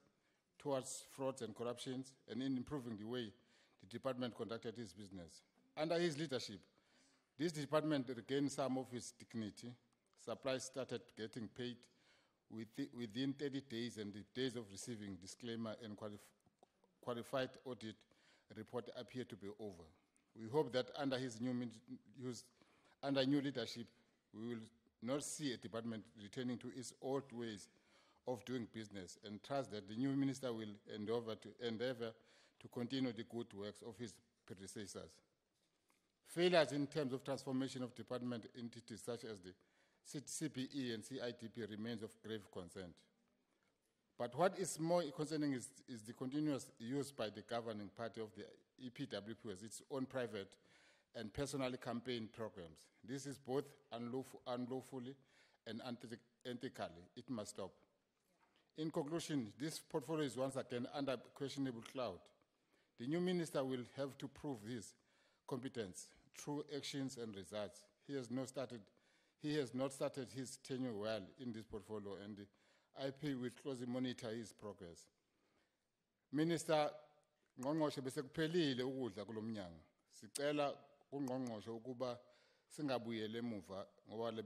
towards frauds and corruptions, and in improving the way the department conducted its business. Under his leadership, this department regained some of its dignity. Supplies started getting paid within 30 days, and the days of receiving disclaimer and qualified audit report appear to be over. We hope that under his new leadership, we will not see a department returning to its old ways of doing business, and trust that the new minister will endeavor to continue the good works of his predecessors. Failures in terms of transformation of department entities such as the CPE and CITP remains of grave concern. But what is more concerning is the continuous use by the governing party of the EPWP as its own private and personal campaign programs. This is both unlawfully and unethically. It must stop. In conclusion, this portfolio is once again under questionable cloud. The new minister will have to prove his competence through actions and results. He has not started his tenure well in this portfolio, and the IP will closely monitor his progress. Minister, ngqongqoshe bese kuphelile ukudla kulomnyango. Sicela kungqongqoshe ukuba singabuyele emuva ngoba le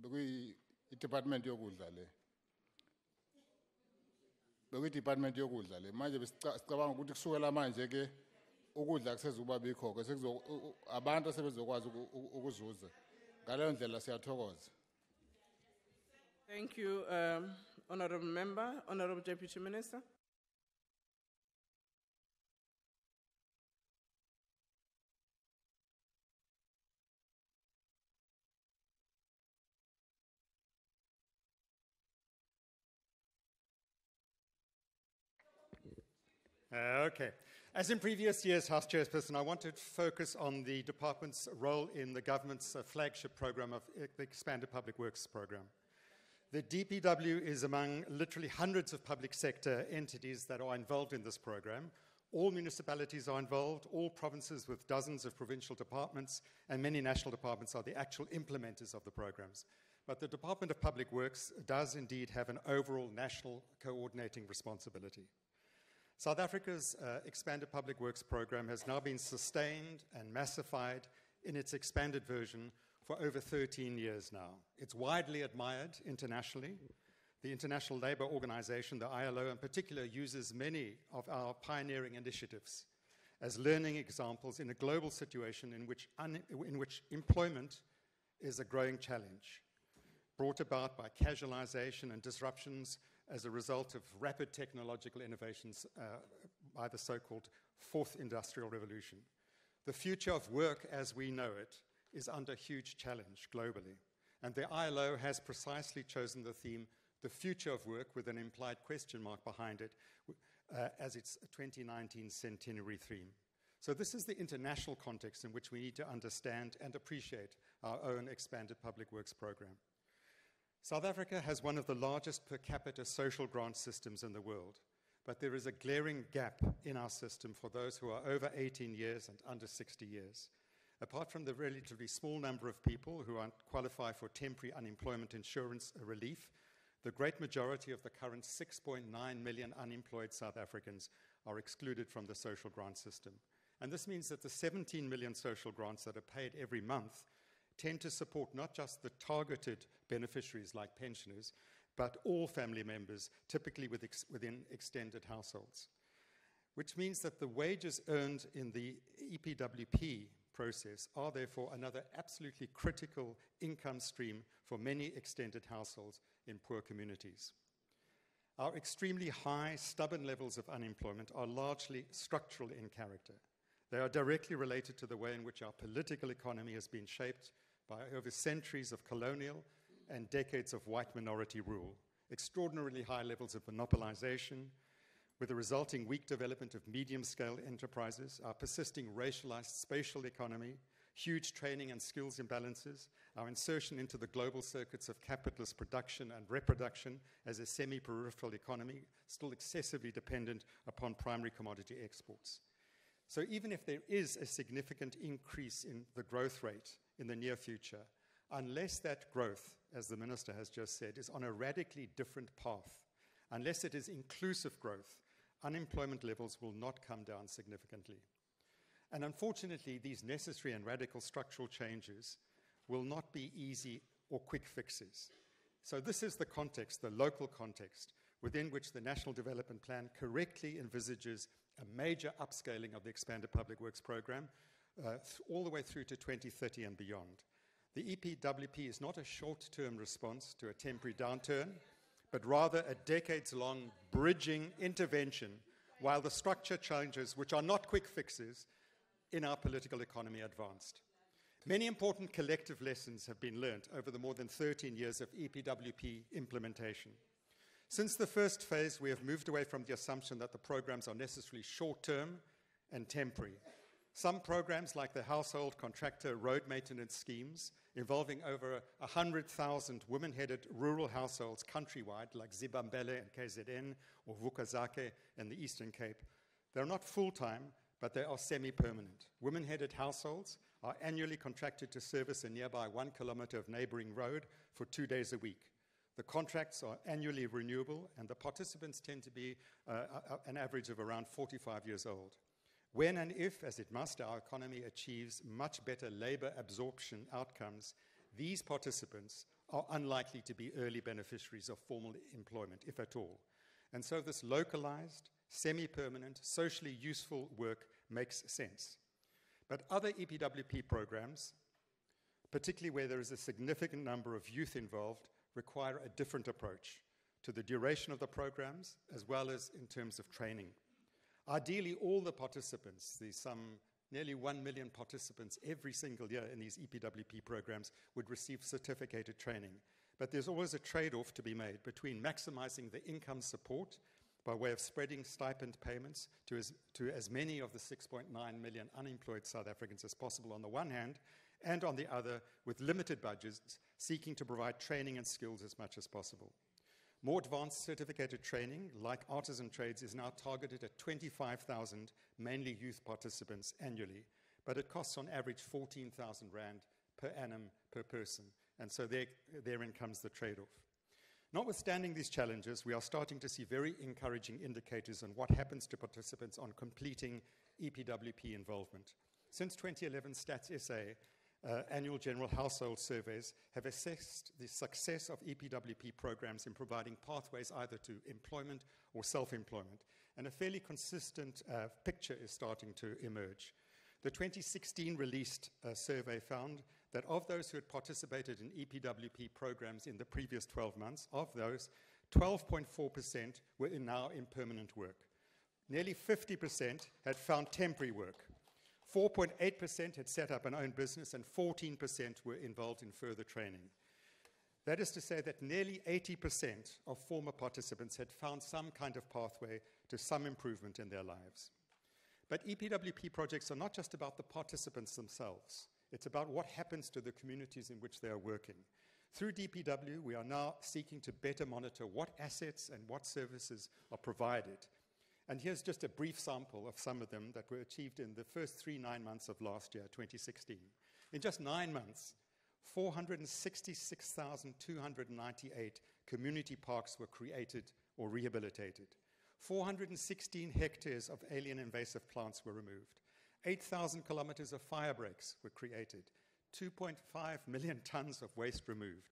bekuyi department yokudla le. Department yokudla le manje besicabanga ukuthi kusukela manje ke ukudla kusezuba bikho ke abantu sebezokwazi ukuzuza ngaleyo ndlela siyathokoza. Thank you, Honorable Member. Honorable Deputy Minister. Okay. As in previous years, House Chairperson, I want to focus on the department's role in the government's flagship program of the Expanded Public Works program. The DPW is among literally hundreds of public sector entities that are involved in this program. All municipalities are involved, all provinces with dozens of provincial departments, and many national departments are the actual implementers of the programs. But the Department of Public Works does indeed have an overall national coordinating responsibility. South Africa's Expanded Public Works program has now been sustained and massified in its expanded version for over 13 years now. It's widely admired internationally. The International Labour Organization, the ILO in particular, uses many of our pioneering initiatives as learning examples in a global situation in which employment is a growing challenge, brought about by casualization and disruptions as a result of rapid technological innovations by the so-called Fourth Industrial Revolution. The future of work as we know it is under huge challenge globally. And the ILO has precisely chosen the theme, the future of work, with an implied question mark behind it, as its 2019 centenary theme. So this is the international context in which we need to understand and appreciate our own expanded public works program. South Africa has one of the largest per capita social grant systems in the world, but there is a glaring gap in our system for those who are over 18 years and under 60 years. Apart from the relatively small number of people who qualify for temporary unemployment insurance relief, the great majority of the current 6.9 million unemployed South Africans are excluded from the social grant system. And this means that the 17 million social grants that are paid every month tend to support not just the targeted beneficiaries like pensioners, but all family members, typically within extended households. Which means that the wages earned in the EPWP process are therefore another absolutely critical income stream for many extended households in poor communities. Our extremely high, stubborn levels of unemployment are largely structural in character. They are directly related to the way in which our political economy has been shaped by over centuries of colonial and decades of white minority rule, extraordinarily high levels of monopolization, with the resulting weak development of medium-scale enterprises, our persisting racialized spatial economy, huge training and skills imbalances, our insertion into the global circuits of capitalist production and reproduction as a semi-peripheral economy, still excessively dependent upon primary commodity exports. So even if there is a significant increase in the growth rate in the near future, unless that growth, as the Minister has just said, is on a radically different path, unless it is inclusive growth, unemployment levels will not come down significantly. And unfortunately, these necessary and radical structural changes will not be easy or quick fixes. So this is the context, the local context, within which the National Development Plan correctly envisages a major upscaling of the expanded public works program all the way through to 2030 and beyond. The EPWP is not a short-term response to a temporary downturn, but rather a decades-long bridging intervention while the structure changes, which are not quick fixes, in our political economy advanced. Many important collective lessons have been learned over the more than 13 years of EPWP implementation. Since the first phase, we have moved away from the assumption that the programs are necessarily short-term and temporary. Some programs, like the household contractor road maintenance schemes, involving over 100,000 women-headed rural households countrywide, like Zibambele and KZN, or Vukazake in the Eastern Cape, they're not full-time, but they are semi-permanent. Women-headed households are annually contracted to service a nearby 1 kilometer of neighboring road for 2 days a week. The contracts are annually renewable, and the participants tend to be an average of around 45 years old. When and if, as it must, our economy achieves much better labor absorption outcomes, these participants are unlikely to be early beneficiaries of formal employment, if at all. And so this localized, semi-permanent, socially useful work makes sense. But other EPWP programs, particularly where there is a significant number of youth involved, require a different approach to the duration of the programs, as well as in terms of training. Ideally, all the participants, the nearly 1 million participants every single year in these EPWP programs, would receive certificated training. But there's always a trade-off to be made between maximizing the income support by way of spreading stipend payments to as many of the 6.9 million unemployed South Africans as possible on the one hand, and on the other, with limited budgets, seeking to provide training and skills as much as possible. More advanced certificated training, like artisan trades, is now targeted at 25,000, mainly youth participants annually, but it costs on average 14,000 Rand per annum per person, and so therein comes the trade-off. Notwithstanding these challenges, we are starting to see very encouraging indicators on what happens to participants on completing EPWP involvement. Since 2011, Stats SA annual general household surveys have assessed the success of EPWP programs in providing pathways either to employment or self-employment, and a fairly consistent picture is starting to emerge. The 2016 released survey found that of those who had participated in EPWP programs in the previous 12 months, of those, 12.4% were now in permanent work. Nearly 50% had found temporary work. 4.8% had set up an own business, and 14% were involved in further training. That is to say that nearly 80% of former participants had found some kind of pathway to some improvement in their lives. But EPWP projects are not just about the participants themselves. It's about what happens to the communities in which they are working. Through DPW, we are now seeking to better monitor what assets and what services are provided. And here's just a brief sample of some of them that were achieved in the first 9 months of last year, 2016. In just 9 months, 466,298 community parks were created or rehabilitated. 416 hectares of alien invasive plants were removed. 8,000 kilometers of fire breaks were created. 2.5 million tons of waste removed.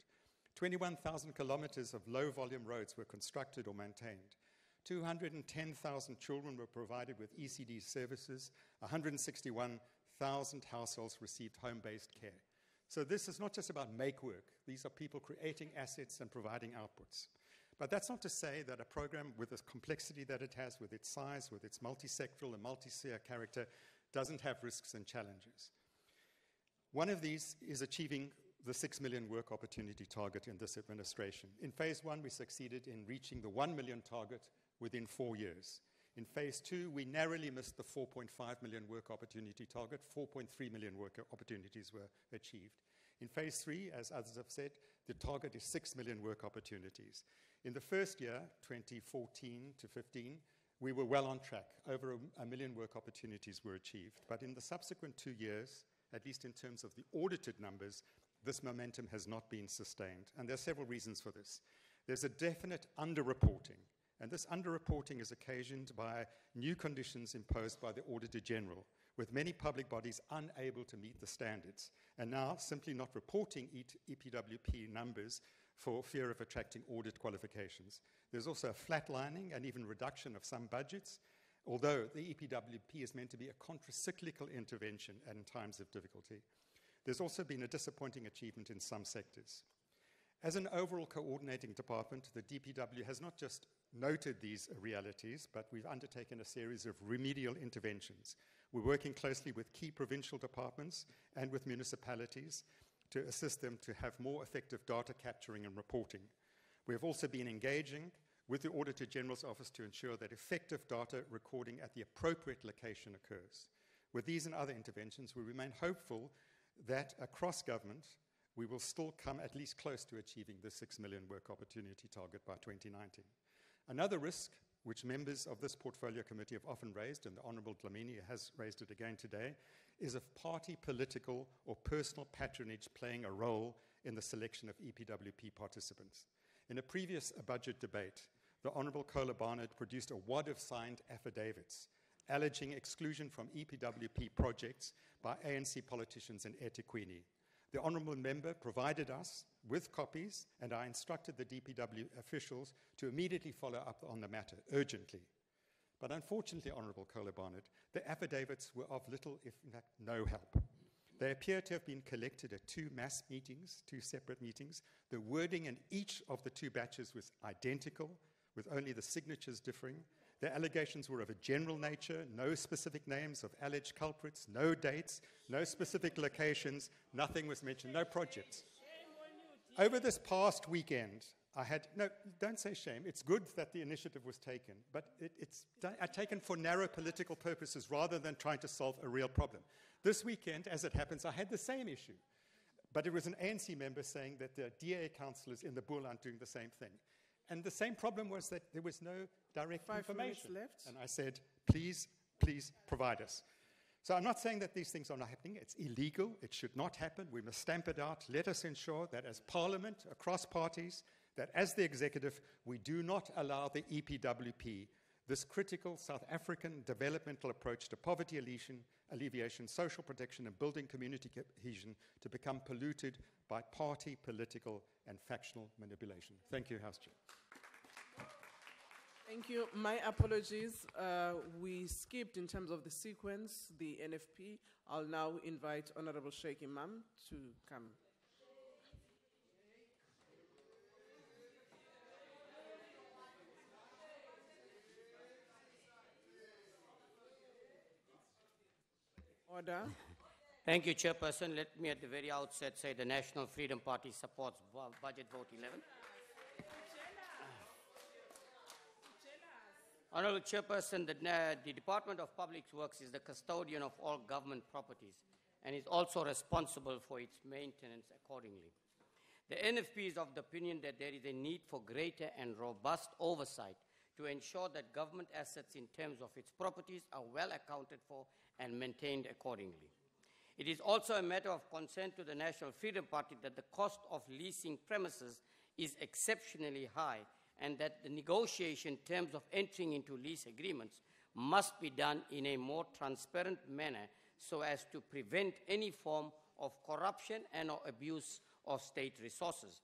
21,000 kilometers of low-volume roads were constructed or maintained. 210,000 children were provided with ECD services. 161,000 households received home-based care. So this is not just about make work. These are people creating assets and providing outputs. But that's not to say that a program with the complexity that it has, with its size, with its multi-sectoral and multi-sphere character, doesn't have risks and challenges. One of these is achieving the 6 million work opportunity target in this administration. In phase 1, we succeeded in reaching the 1 million target within 4 years. In phase 2, we narrowly missed the 4.5 million work opportunity target. 4.3 million work opportunities were achieved. In phase 3, as others have said, the target is 6 million work opportunities. In the first year, 2014 to 15, we were well on track. Over a million work opportunities were achieved. But in the subsequent 2 years, at least in terms of the audited numbers, this momentum has not been sustained. And there are several reasons for this. There's a definite underreporting. And this underreporting is occasioned by new conditions imposed by the Auditor General, with many public bodies unable to meet the standards, and now simply not reporting EPWP numbers for fear of attracting audit qualifications. There's also a flatlining and even reduction of some budgets, although the EPWP is meant to be a contracyclical intervention in times of difficulty. There's also been a disappointing achievement in some sectors. As an overall coordinating department, the DPW has not just noted these realities, but we've undertaken a series of remedial interventions. We're working closely with key provincial departments and with municipalities to assist them to have more effective data capturing and reporting. We have also been engaging with the Auditor General's Office to ensure that effective data recording at the appropriate location occurs. With these and other interventions, we remain hopeful that across government, we will still come at least close to achieving the 6 million work opportunity target by 2019. Another risk, which members of this portfolio committee have often raised, and the Honourable Dlamini has raised it again today, is of party political or personal patronage playing a role in the selection of EPWP participants. In a previous budget debate, the Honourable Kola Barnard produced a wad of signed affidavits alleging exclusion from EPWP projects by ANC politicians in eThekwini. The Honourable Member provided us with copies, and I instructed the DPW officials to immediately follow up on the matter, urgently. But unfortunately, Honourable Kola Barnard, the affidavits were of little, if in fact no help. They appear to have been collected at 2 mass meetings, 2 separate meetings. The wording in each of the 2 batches was identical, with only the signatures differing. The allegations were of a general nature, no specific names of alleged culprits, no dates, no specific locations, nothing was mentioned, no projects. Over this past weekend, no, don't say shame. It's good that the initiative was taken, but it's taken for narrow political purposes rather than trying to solve a real problem. This weekend, as it happens, I had the same issue, but it was an ANC member saying that the DA councillors in the Boel aren't doing the same thing. And the same problem was that there was no direct 5 information. minutes left. And I said, please, please provide us. So I'm not saying that these things are not happening. It's illegal. It should not happen. We must stamp it out. Let us ensure that as Parliament, across parties, that as the executive, we do not allow the EPWP, this critical South African developmental approach to poverty alleviation, social protection, and building community cohesion, to become polluted by party, political, and factional manipulation. Thank you, House Chair. Thank you. My apologies. We skipped in terms of the sequence, the NFP. I'll now invite Honorable Sheikh Imam to come. Order. Thank you, Chairperson. Let me at the very outset say the National Freedom Party supports Budget Vote 11. Honorable Chairperson, the Department of Public Works is the custodian of all government properties and is also responsible for its maintenance accordingly. The NFP is of the opinion that there is a need for greater and robust oversight to ensure that government assets in terms of its properties are well accounted for and maintained accordingly. It is also a matter of concern to the National Freedom Party that the cost of leasing premises is exceptionally high and that the negotiation terms of entering into lease agreements must be done in a more transparent manner so as to prevent any form of corruption and or abuse of state resources.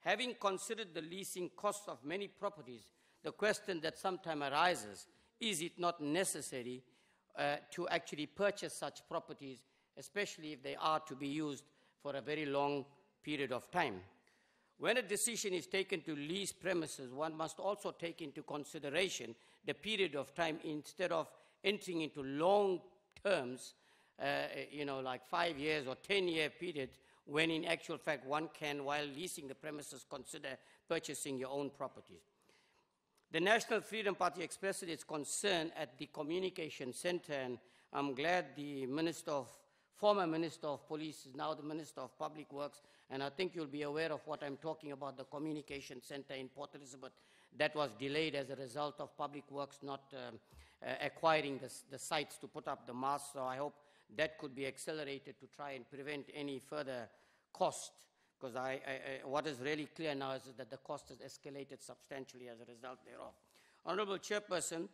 Having considered the leasing costs of many properties, the question that sometimes arises, is it not necessary to actually purchase such properties, especially if they are to be used for a very long period of time? When a decision is taken to lease premises, one must also take into consideration the period of time instead of entering into long terms, like 5 years or 10-year period, when in actual fact one can, while leasing the premises, consider purchasing your own properties. The National Freedom Party expressed its concern at the Communication Center, and I'm glad the former Minister of Police is now the Minister of Public Works, and I think you'll be aware of what I'm talking about, the Communication Center in Port Elizabeth that was delayed as a result of Public Works not acquiring the sites to put up the masts. So I hope that could be accelerated to try and prevent any further cost, because what is really clear now is that the cost has escalated substantially as a result thereof. Honorable Chairperson,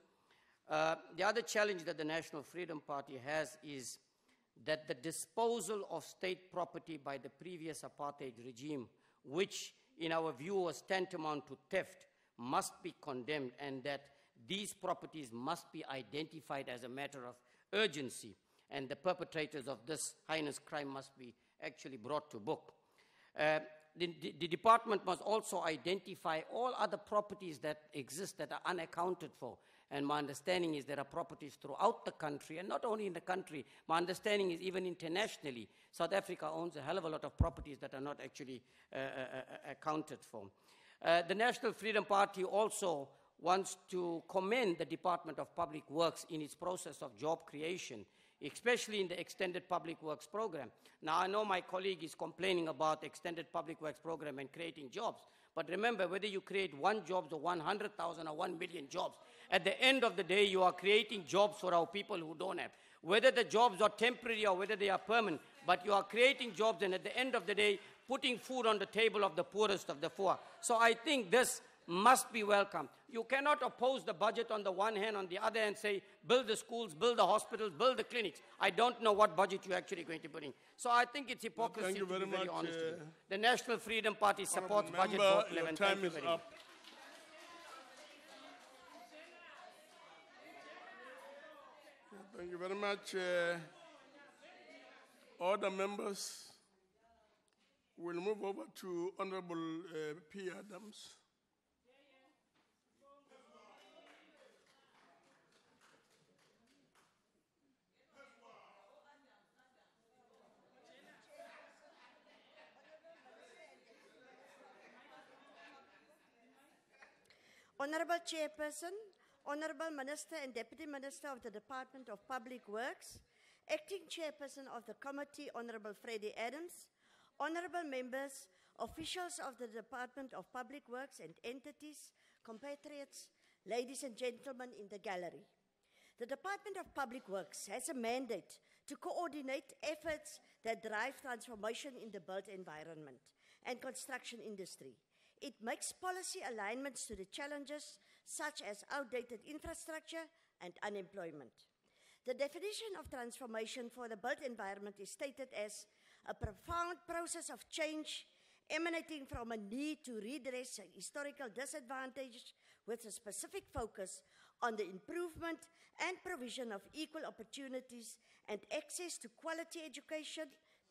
the other challenge that the National Freedom Party has is that the disposal of state property by the previous apartheid regime, which in our view was tantamount to theft, must be condemned, and that these properties must be identified as a matter of urgency, and the perpetrators of this heinous crime must be actually brought to book. The department must also identify all other properties that exist that are unaccounted for. And my understanding is there are properties throughout the country, and not only in the country, my understanding is even internationally, South Africa owns a hell of a lot of properties that are not actually accounted for. The National Freedom Party also wants to commend the Department of Public Works in its process of job creation, especially in the Extended Public Works Program. Now, I know my colleague is complaining about the Extended Public Works Program and creating jobs, but remember, whether you create 1 job or 100,000 or 1 million jobs, at the end of the day, you are creating jobs for our people who don't have. Whether the jobs are temporary or whether they are permanent, but you are creating jobs, and at the end of the day, putting food on the table of the poorest of the poor. So I think this must be welcomed. You cannot oppose the budget on the one hand, on the other hand say, build the schools, build the hospitals, build the clinics. I don't know what budget you're actually going to put in. So I think it's hypocrisy to be very honest with you. The National Freedom Party supports budget vote 11. Time is up. Thank you very much. All the members will move over to Honorable P. Adams. Honorable Chairperson, Honorable Minister and Deputy Minister of the Department of Public Works, Acting Chairperson of the Committee, Honorable Freddie Adams, Honorable Members, officials of the Department of Public Works and entities, compatriots, ladies and gentlemen in the gallery. The Department of Public Works has a mandate to coordinate efforts that drive transformation in the built environment and construction industry. It makes policy alignments to the challenges such as outdated infrastructure and unemployment. The definition of transformation for the built environment is stated as a profound process of change emanating from a need to redress a historical disadvantage with a specific focus on the improvement and provision of equal opportunities and access to quality education,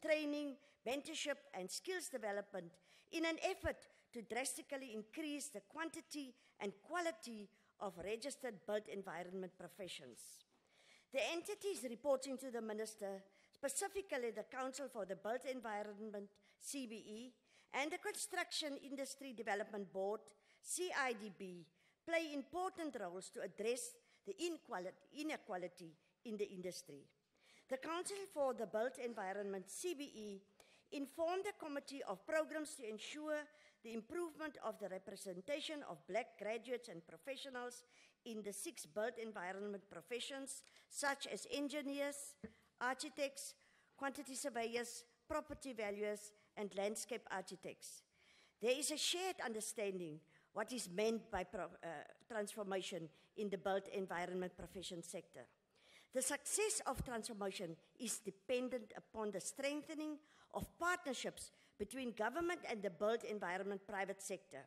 training, mentorship, and skills development in an effort to drastically increase the quantity and quality of registered built environment professions. The entities reporting to the Minister, specifically the Council for the Built Environment, CBE, and the Construction Industry Development Board, CIDB, play important roles to address the inequality in the industry. The Council for the Built Environment, CBE, informed the Committee of programs to ensure the improvement of the representation of black graduates and professionals in the 6 built environment professions, such as engineers, architects, quantity surveyors, property valuers, and landscape architects. There is a shared understanding what is meant by transformation in the built environment profession sector. The success of transformation is dependent upon the strengthening of partnerships between government and the built environment private sector.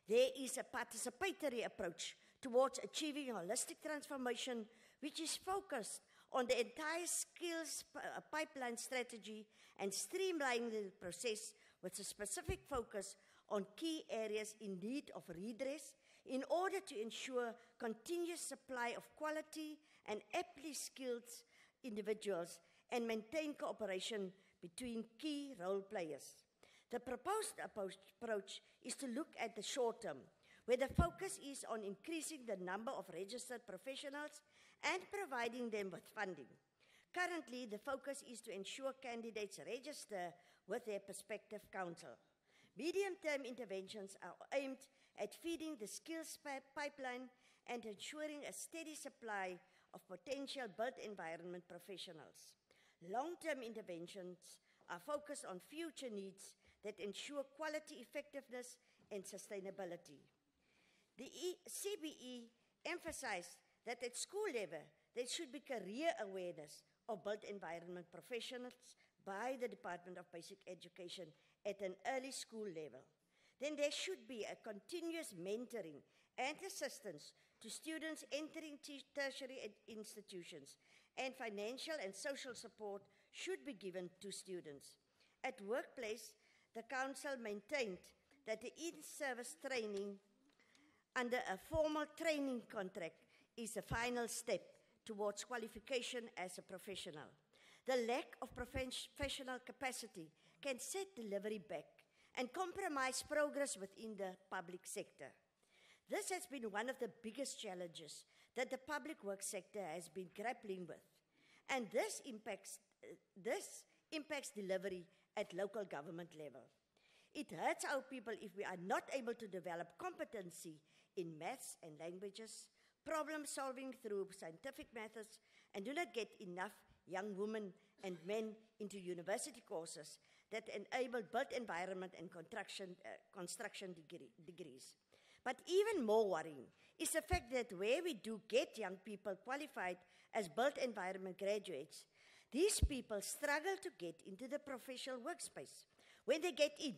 There is a participatory approach towards achieving holistic transformation, which is focused on the entire skills pipeline strategy and streamlining the process with a specific focus on key areas in need of redress in order to ensure continuous supply of quality and aptly skilled individuals and maintain cooperation between key role players. The proposed approach is to look at the short term, where the focus is on increasing the number of registered professionals and providing them with funding. Currently, the focus is to ensure candidates register with their prospective council. Medium-term interventions are aimed at feeding the skills pipeline and ensuring a steady supply of potential built environment professionals. Long-term interventions are focused on future needs that ensure quality, effectiveness, and sustainability. The CBE emphasized that at school level, there should be career awareness of built environment professionals by the Department of Basic Education at an early school level. Then there should be a continuous mentoring and assistance to students entering tertiary institutions, and financial and social support should be given to students. At workplace, the Council maintained that the in-service training under a formal training contract is the final step towards qualification as a professional. The lack of professional capacity can set delivery back and compromise progress within the public sector. This has been one of the biggest challenges that the public works sector has been grappling with, and this impacts delivery at local government level. It hurts our people if we are not able to develop competency in maths and languages, problem solving through scientific methods, and do not get enough young women and men into university courses that enable built environment and construction degrees. But even more worrying is the fact that where we do get young people qualified as built environment graduates, these people struggle to get into the professional workspace. When they get in,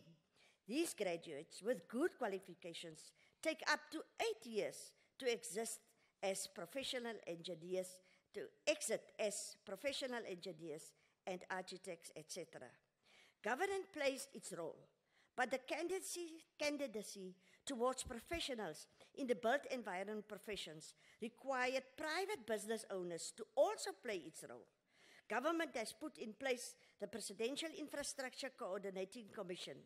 these graduates with good qualifications take up to 8 years to exit as professional engineers and architects, etc. Government plays its role, but the candidacy towards professionals in the built environment professions required private business owners to also play its role. Government has put in place the Presidential Infrastructure Coordinating Commission.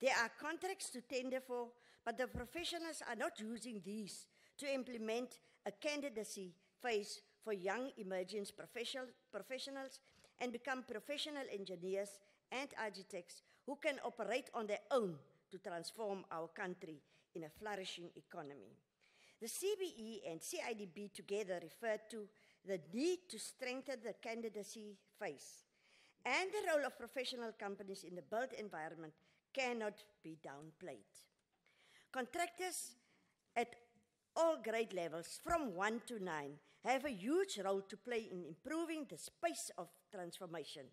There are contracts to tender for, but the professionals are not using these to implement a candidacy phase for young emerging professionals and become professional engineers and architects who can operate on their own to transform our country in a flourishing economy. The CBE and CIDB together referred to the need to strengthen the candidacy phase, and the role of professional companies in the built environment cannot be downplayed. Contractors at all grade levels, from 1 to 9, have a huge role to play in improving the space of transformation.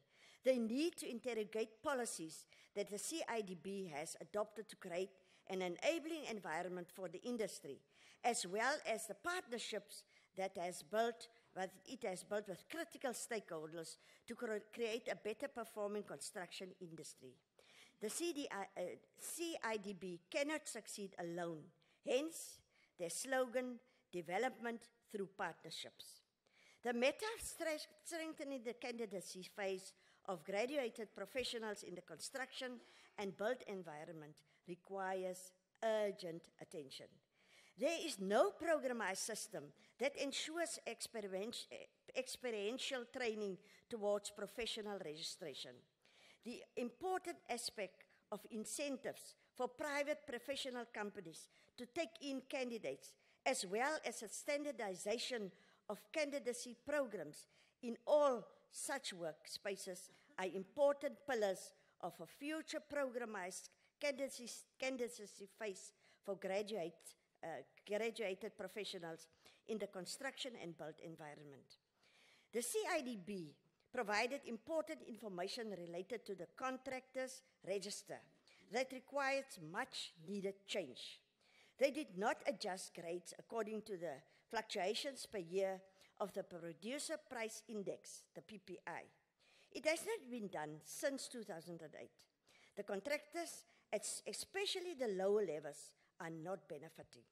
They need to interrogate policies that the CIDB has adopted to create an enabling environment for the industry, as well as the partnerships that it has built with critical stakeholders to create a better performing construction industry. The CIDB cannot succeed alone, hence their slogan, development through partnerships. The matter of strengthening the candidacy phase of graduated professionals in the construction and built environment requires urgent attention. There is no programized system that ensures experiential training towards professional registration. The important aspect of incentives for private professional companies to take in candidates, as well as a standardization of candidacy programs in all such workspaces, are important pillars of a future programized candidacy phase for graduated professionals in the construction and built environment. The CIDB provided important information related to the contractors register that required much needed change. They did not adjust grades according to the fluctuations per year of the Producer Price Index, the PPI. It has not been done since 2008. The contractors, especially the lower levels, are not benefiting.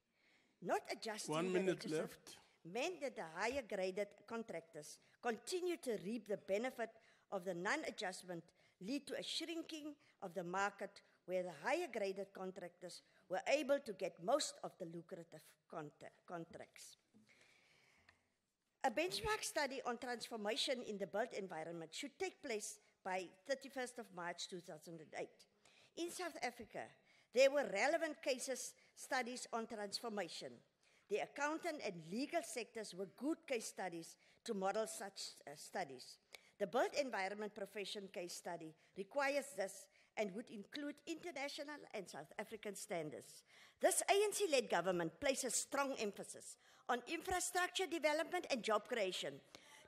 Not adjusting 1 the minute register left. meant that the higher graded contractors continue to reap the benefit of the non-adjustment, lead to a shrinking of the market where the higher graded contractors were able to get most of the lucrative contracts. A benchmark study on transformation in the built environment should take place by 31st of March 2008. In South Africa, there were relevant cases studies on transformation. The accountant and legal sectors were good case studies to model such studies. The built environment profession case study requires this and would include international and South African standards. This ANC-led government places strong emphasis on infrastructure development and job creation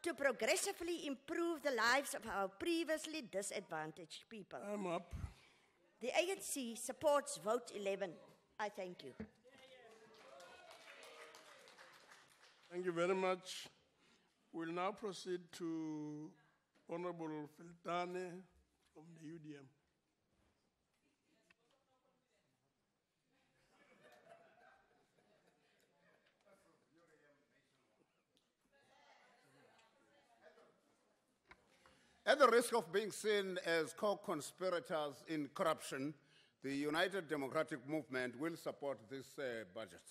to progressively improve the lives of our previously disadvantaged people. I'm up. The ANC supports Vote 11. I thank you. Thank you very much. We'll now proceed to Honorable Filtane from the UDM. At the risk of being seen as co-conspirators in corruption, the United Democratic Movement will support this budget.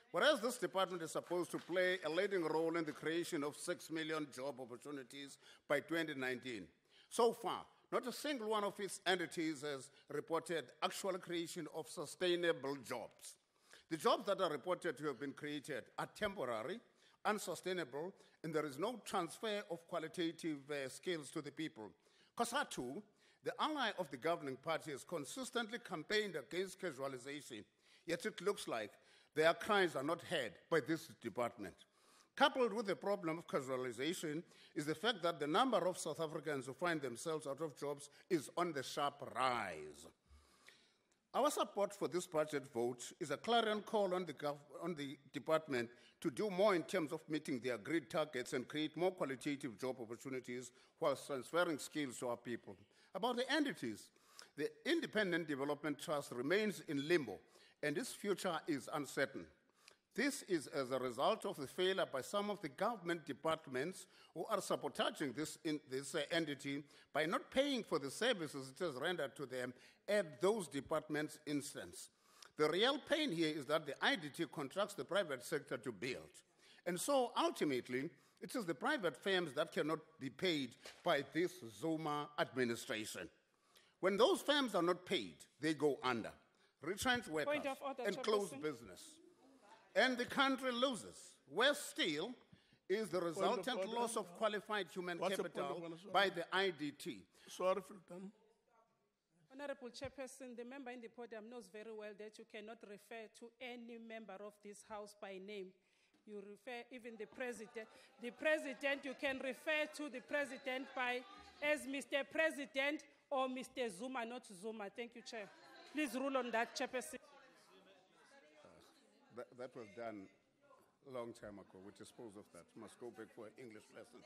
Whereas this department is supposed to play a leading role in the creation of 6 million job opportunities by 2019, so far, not a single one of its entities has reported actual creation of sustainable jobs. The jobs that are reported to have been created are temporary, unsustainable, and there is no transfer of qualitative skills to the people. COSATU, the ally of the governing party, has consistently campaigned against casualization, yet it looks like their cries are not heard by this department. Coupled with the problem of casualization is the fact that the number of South Africans who find themselves out of jobs is on the sharp rise. Our support for this budget vote is a clarion call on the department to do more in terms of meeting the agreed targets and create more qualitative job opportunities while transferring skills to our people. About the entities, the Independent Development Trust remains in limbo and its future is uncertain. This is as a result of the failure by some of the government departments who are sabotaging this entity by not paying for the services it has rendered to them at those departments' instance. The real pain here is that the IDT contracts the private sector to build. And so ultimately, it is the private firms that cannot be paid by this Zuma administration. When those firms are not paid, they go under, retrench workers, and close business. And the country loses. Worse still is the resultant loss of qualified human capital by the IDT. Sorry, Fulton. Honorable Chairperson, the member in the podium knows very well that you cannot refer to any member of this House by name. You refer even the President. The President, you can refer to the President as Mr. President or Mr. Zuma, not Zuma. Thank you, Chair. Please rule on that, Chairperson. That was done a long time ago. We dispose of that. She must go back for English lessons.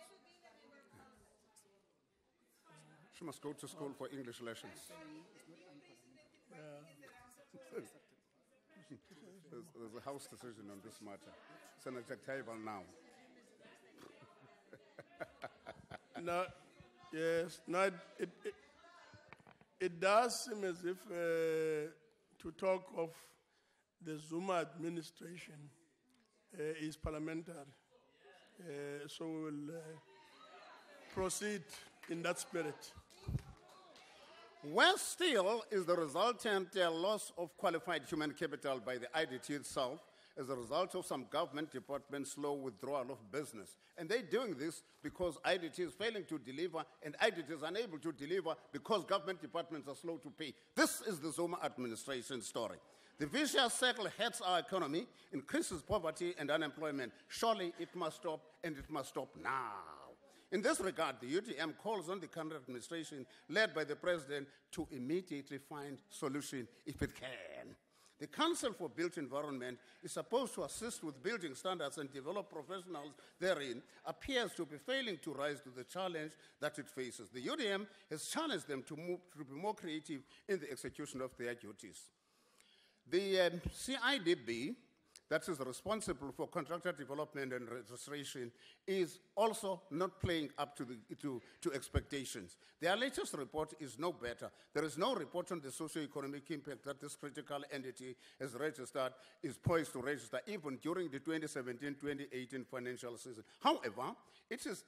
She must go to school for English lessons. There's a House decision on this matter. Senator Table now. Now, yes, now it does seem as if to talk of the Zuma administration is parliamentary. So we will proceed in that spirit. Worse still is the resultant loss of qualified human capital by the IDT itself as a result of some government departments' slow withdrawal of business. And they're doing this because IDT is failing to deliver and IDT is unable to deliver because government departments are slow to pay. This is the Zuma administration story. The vicious circle hurts our economy, increases poverty and unemployment. Surely it must stop, and it must stop now. In this regard, the UDM calls on the current administration, led by the President, to immediately find solution if it can. The Council for Built Environment is supposed to assist with building standards and develop professionals therein, appears to be failing to rise to the challenge that it faces. The UDM has challenged them to be more creative in the execution of their duties. The CIDB, that is responsible for contractor development and registration, is also not playing up to expectations. Their latest report is no better. There is no report on the socio-economic impact that this critical entity has registered, is poised to register, even during the 2017-2018 financial season. However, it is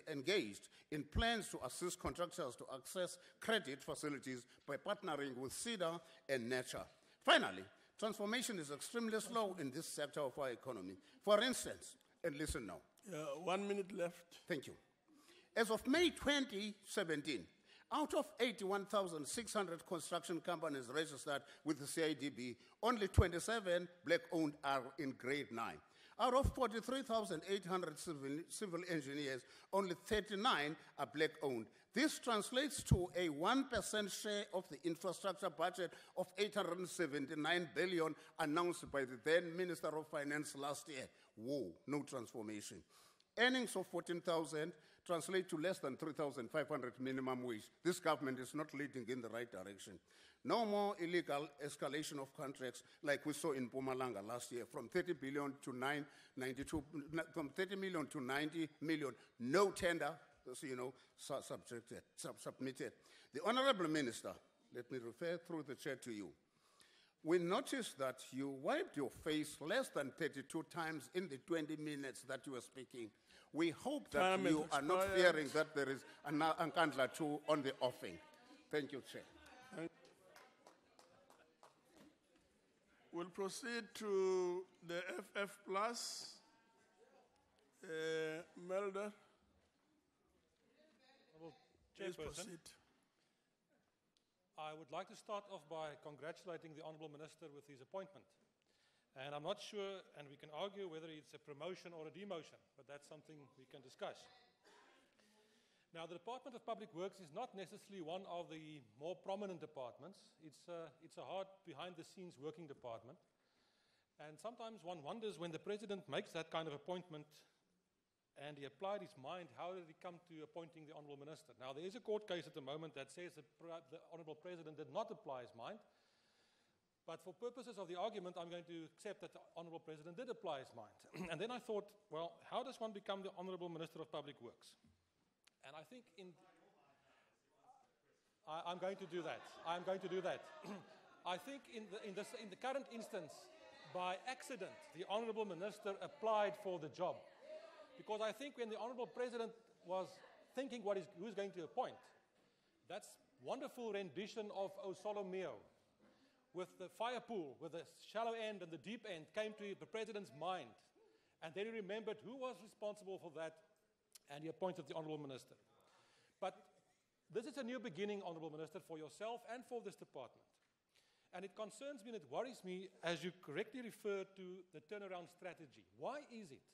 engaged in plans to assist contractors to access credit facilities by partnering with CEDA and Nature. Finally, transformation is extremely slow in this sector of our economy. For instance, and listen now. 1 minute left. Thank you. As of May 2017, out of 81,600 construction companies registered with the CIDB, only 27 black-owned are in grade 9. Out of 43,800 civil engineers, only 39 are black-owned. This translates to a 1% share of the infrastructure budget of 879 billion announced by the then Minister of Finance last year. Whoa, no transformation. Earnings of 14,000 translate to less than 3,500 minimum wage. This government is not leading in the right direction. No more illegal escalation of contracts like we saw in Mpumalanga last year, from 30 billion to 992, from 30 million to 90 million. No tender, submitted. The Honorable Minister, let me refer through the chair to you. We noticed that you wiped your face less than 32 times in the 20 minutes that you were speaking. We hope that you are not fearing that there is an Nkandla 2 on the offing. Thank you, Chair. We'll proceed to the FF Plus. Melder. Please proceed. I would like to start off by congratulating the Honourable Minister with his appointment. And I'm not sure, and we can argue whether it's a promotion or a demotion, but that's something we can discuss. Now, the Department of Public Works is not necessarily one of the more prominent departments. It's a hard, behind-the-scenes working department. And sometimes one wonders when the President makes that kind of appointment and he applied his mind, how did he come to appointing the Honourable Minister? Now, there is a court case at the moment that says that the Honourable President did not apply his mind. But for purposes of the argument, I'm going to accept that the Honourable President did apply his mind. And then I thought, well, how does one become the Honourable Minister of Public Works? And I think I'm going to do that. I'm going to do that. I think in the current instance, by accident, the Honourable Minister applied for the job. Because I think when the Honourable President was thinking who's going to appoint, that's wonderful rendition of O Solo Mio, with the fire pool, with the shallow end and the deep end, came to the President's mind. And then he remembered who was responsible for that, and he appointed the Honourable Minister. But this is a new beginning, Honourable Minister, for yourself and for this department. And it concerns me and it worries me, as you correctly referred to the turnaround strategy. Why is it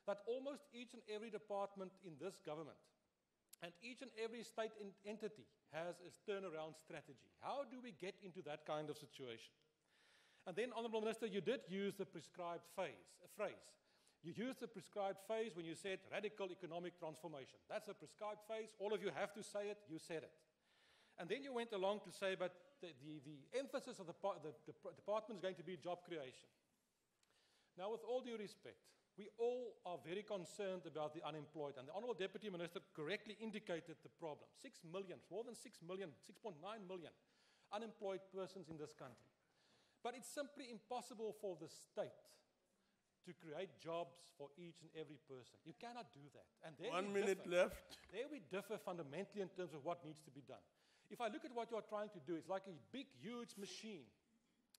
that almost each and every department in this government and each and every state entity has a turnaround strategy? How do we get into that kind of situation? And then, Honourable Minister, you did use the prescribed phrase. You used the prescribed phrase when you said radical economic transformation. That's a prescribed phrase. All of you have to say it. You said it. And then you went along to say, but the emphasis of the department is going to be job creation. Now, with all due respect, we all are very concerned about the unemployed, and the Honourable Deputy Minister correctly indicated the problem. 6 million, more than 6 million, 6.9 million unemployed persons in this country. But it's simply impossible for the state to create jobs for each and every person. You cannot do that. And there 1 we minute differ. left. There we differ fundamentally in terms of what needs to be done. If I look at what you're trying to do, it's like a big, huge machine.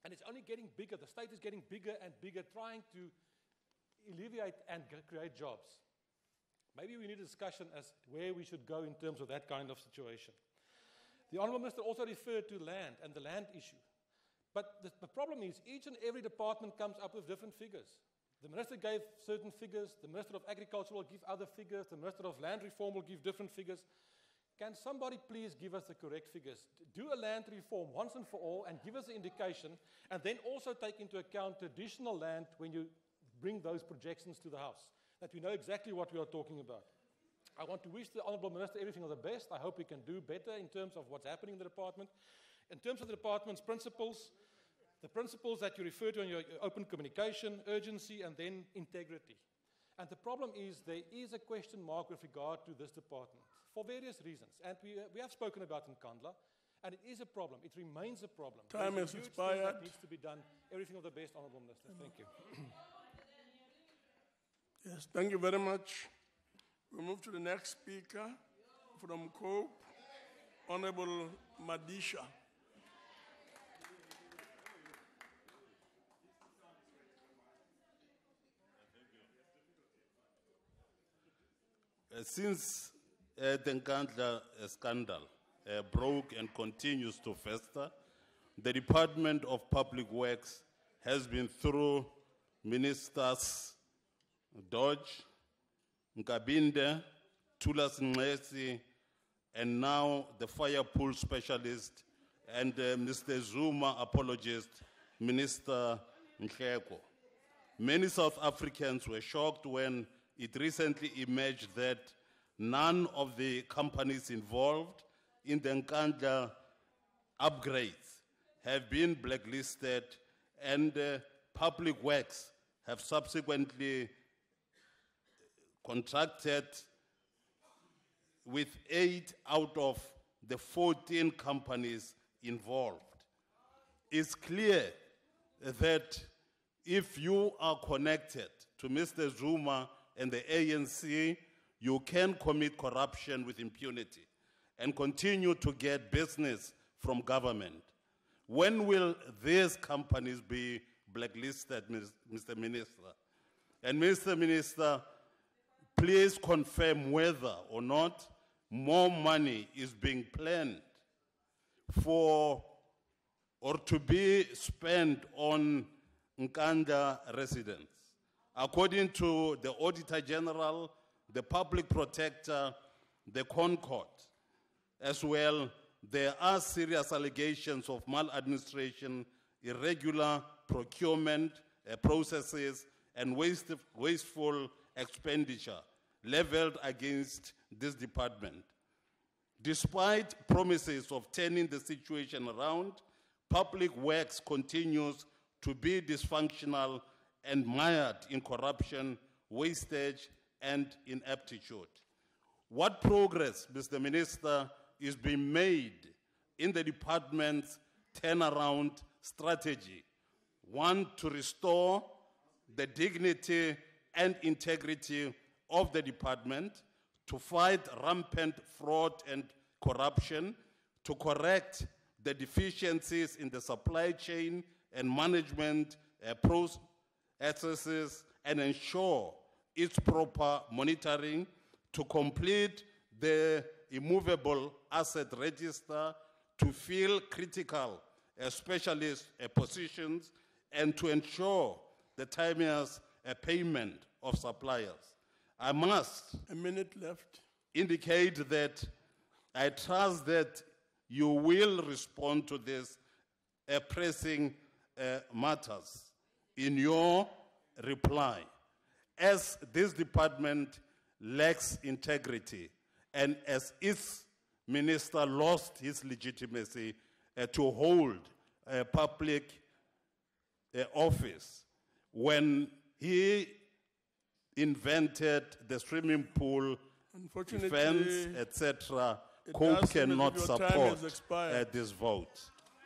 And it's only getting bigger. The state is getting bigger and bigger, trying to alleviate and create jobs. Maybe we need a discussion as where we should go in terms of that kind of situation. The Honourable Minister also referred to land and the land issue. But the problem is each and every department comes up with different figures. The Minister gave certain figures, the Minister of Agriculture will give other figures, the Minister of Land Reform will give different figures. Can somebody please give us the correct figures? Do a land reform once and for all and give us an indication, and then also take into account traditional land when you bring those projections to the House, that we know exactly what we are talking about. I want to wish the Honourable Minister everything of the best. I hope we can do better in terms of what's happening in the department. In terms of the department's principles, the principles that you refer to in your open communication, urgency, and then integrity. And the problem is there is a question mark with regard to this department for various reasons. And we have spoken about Nkandla, and it is a problem. It remains a problem. Time There's has a huge expired. thing that needs to be done. Everything of the best, Honourable Minister. Thank you. Yes, thank you very much. We move to the next speaker from Cope, Honorable Madisha. Since the Nkandla scandal broke and continues to fester, the Department of Public Works has been through Ministers Dodge, Nkabinde, Tulas Ngesi, and now the fire pool specialist and Mr. Zuma apologist, Minister Nhleko. Many South Africans were shocked when it recently emerged that none of the companies involved in the Nkandla upgrades have been blacklisted, and Public Works have subsequently contracted with 8 out of the 14 companies involved. It's clear that if you are connected to Mr. Zuma and the ANC, you can commit corruption with impunity and continue to get business from government. When will these companies be blacklisted, Mr. Minister? And Mr. Minister, please confirm whether or not more money is being planned for or to be spent on Nkandla residents. According to the Auditor General, the Public Protector, the Concord, as well, there are serious allegations of maladministration, irregular procurement processes, and wasteful expenditure leveled against this department. Despite promises of turning the situation around, Public Works continues to be dysfunctional and mired in corruption, wastage, and ineptitude. What progress, Mr. Minister, is being made in the department's turnaround strategy? One, to restore the dignity and integrity of the department, to fight rampant fraud and corruption, to correct the deficiencies in the supply chain and management processes, and ensure its proper monitoring, to complete the immovable asset register, to fill critical specialist positions, and to ensure the timeous payment of suppliers. I must A minute left. indicate that I trust that you will respond to these pressing matters in your reply. As this department lacks integrity and as its minister lost his legitimacy to hold public office when he invented the swimming pool Unfortunately, defense, etc., it COPE does seem as cannot if your time support has expired. this vote.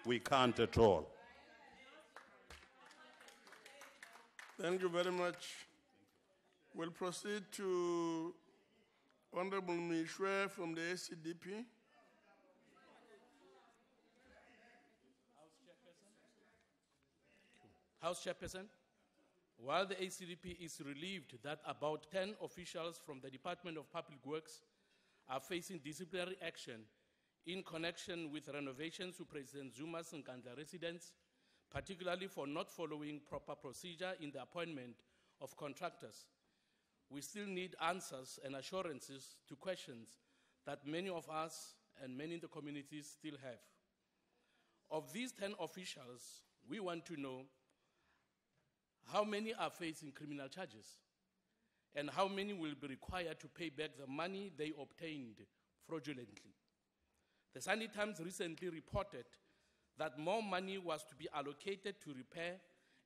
We can't at all. Thank you very much. We'll proceed to Honorable Mishwe from the ACDP. House Chairperson, while the ACDP is relieved that about 10 officials from the Department of Public Works are facing disciplinary action in connection with renovations to President Zuma's Nkandla residence, particularly for not following proper procedure in the appointment of contractors, we still need answers and assurances to questions that many of us and many in the community still have. Of these 10 officials, we want to know how many are facing criminal charges and how many will be required to pay back the money they obtained fraudulently. The Sunday Times recently reported that more money was to be allocated to repair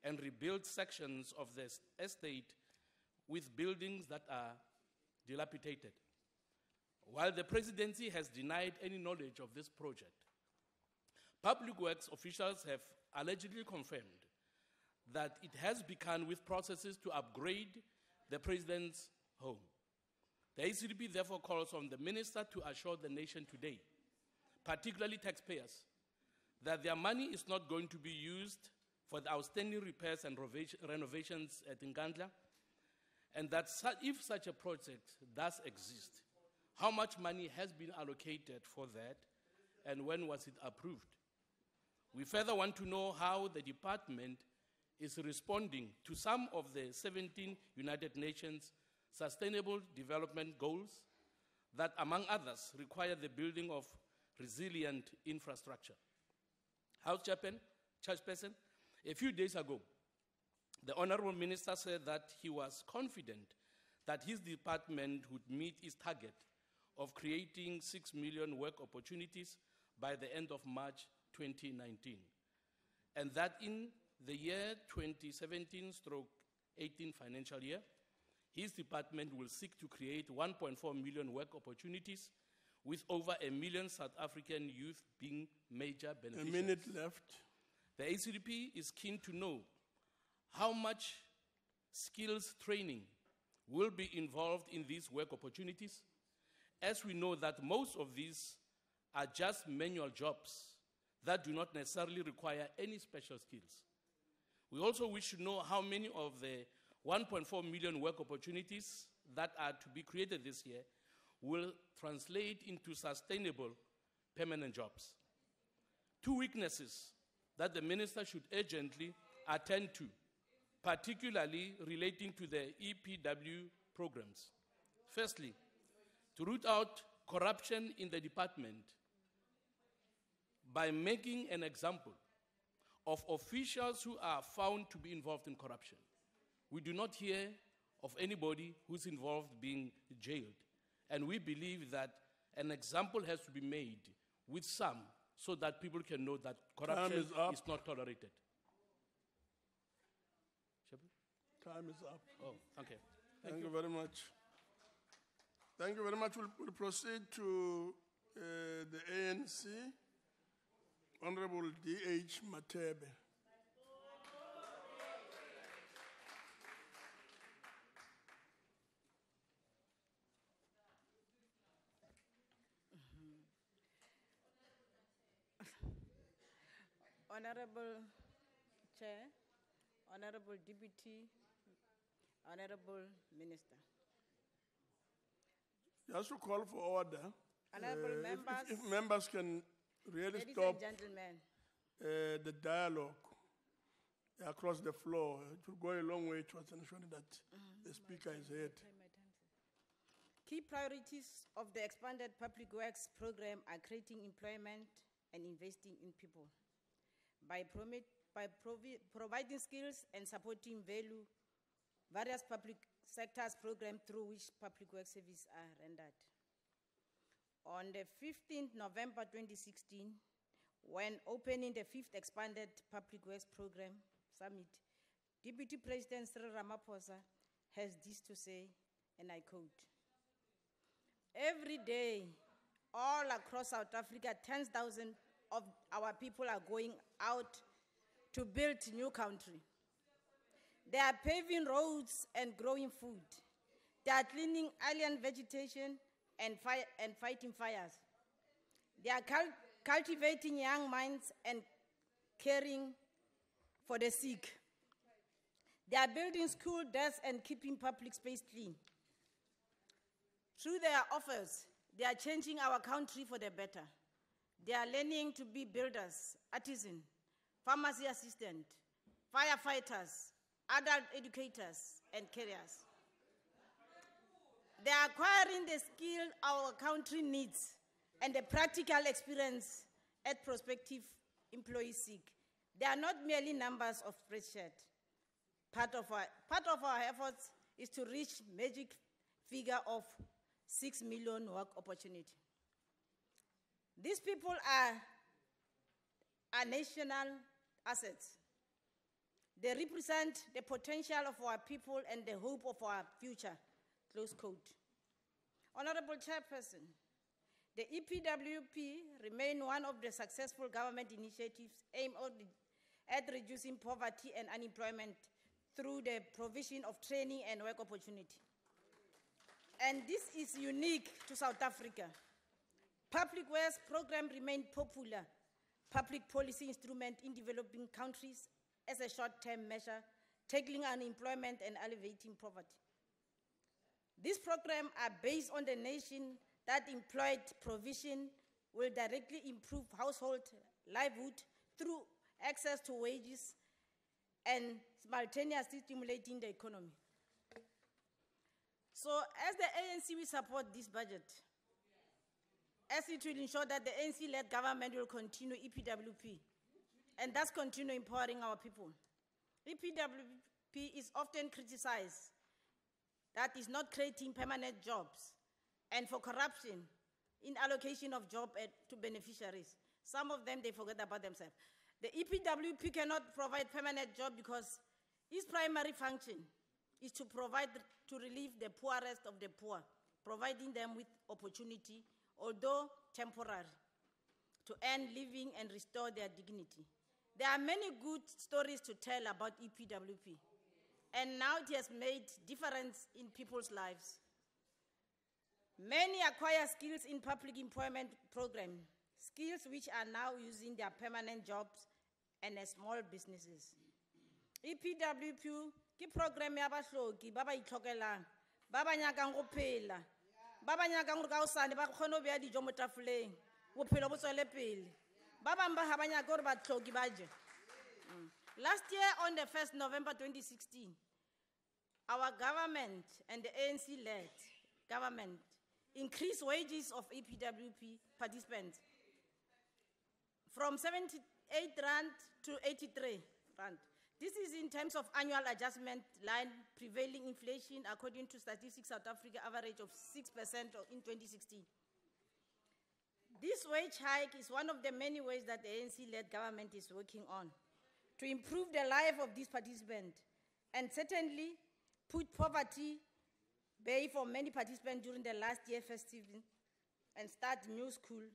and rebuild sections of the estate with buildings that are dilapidated. While the presidency has denied any knowledge of this project, Public Works officials have allegedly confirmed that it has begun with processes to upgrade the president's home. The ACDP therefore calls on the minister to assure the nation today, particularly taxpayers, that their money is not going to be used for the outstanding repairs and renovations at Nkandla, and that if such a project does exist, how much money has been allocated for that, and when was it approved? We further want to know how the department is responding to some of the 17 United Nations Sustainable Development Goals that, among others, require the building of resilient infrastructure. House Chairperson, a few days ago, the Honorable Minister said that he was confident that his department would meet its target of creating 6 million work opportunities by the end of March 2019, and that in the year 2017-18 financial year, his department will seek to create 1.4 million work opportunities, with over 1 million South African youth being major beneficiaries. A minute left. The ACDP is keen to know how much skills training will be involved in these work opportunities, as we know that most of these are just manual jobs that do not necessarily require any special skills. We also wish to know how many of the 1.4 million work opportunities that are to be created this year will translate into sustainable permanent jobs. Two weaknesses that the minister should urgently attend to, particularly relating to the EPW programs. Firstly, to root out corruption in the department by making an example of officials who are found to be involved in corruption. We do not hear of anybody who's involved being jailed. And we believe that an example has to be made with some so that people can know that corruption is not tolerated. Time is up. Oh, okay. Thank you very much. Thank you very much. We'll proceed to the ANC. Honorable D.H. Matebe. Honorable Chair, Honorable Deputy, Honorable Minister. Just to call for order. Honorable members. If members can really Ladies stop and gentlemen. The dialogue across the floor. It will go a long way towards ensuring that the speaker is heard. Key priorities of the expanded public works program are creating employment and investing in people. By providing skills and supporting various public sectors programs through which public works services are rendered. On the 15th November 2016, when opening the 5th Expanded Public Works Program Summit, Deputy President Cyril Ramaphosa has this to say, and I quote, "Every day, all across South Africa, 10,000 of our people are going out to build new country. They are paving roads and growing food. They are cleaning alien vegetation and fighting fires. They are cultivating young minds and caring for the sick. They are building school desks and keeping public space clean. Through their offers, they are changing our country for the better. They are learning to be builders, artisans, pharmacy assistants, firefighters, adult educators, and carriers. They are acquiring the skill our country needs and the practical experience at prospective employees seek. They are not merely numbers of spreadsheet. Part of our efforts is to reach magic figure of 6 million work opportunity. These people are national assets. They represent the potential of our people and the hope of our future. Close quote. Honorable Chairperson, the EPWP remain one of the successful government initiatives aimed at reducing poverty and unemployment through the provision of training and work opportunity. And this is unique to South Africa. Public works program remain popular public policy instrument in developing countries as a short-term measure, tackling unemployment and alleviating poverty. These programs are based on the nation that employed provision will directly improve household livelihood through access to wages and simultaneously stimulating the economy. So as the ANC, we support this budget, as it will ensure that the ANC-led government will continue EPWP and thus continue empowering our people. EPWP is often criticized that is not creating permanent jobs and for corruption in allocation of jobs to beneficiaries. Some of them, they forget about themselves. The EPWP cannot provide permanent jobs because its primary function is to relieve the poorest of the poor, providing them with opportunity, although temporary, to earn living and restore their dignity. There are many good stories to tell about EPWP, and now it has made difference in people's lives. Many acquire skills in public employment program, skills which are now using their permanent jobs and small businesses. EPWP ke program ya bahloki ba ba itlhokelang, ba ba nyakang go phela, ba ba nyakang gore ka hosane ba kgone ho beya dijo mo tafoleng, bophelo bo tswele pele. Ba bang ba ha ba nyaka gore bahloki ba je. Last year on the 1st November 2016, our government and the ANC-led government increased wages of EPWP participants from 78 Rand to 83 Rand. This is in terms of annual adjustment line prevailing inflation according to Statistics South Africa average of 6% in 2016. This wage hike is one of the many ways that the ANC-led government is working on to improve the life of these participants and certainly put poverty bay for many participants during the last year festival and start new school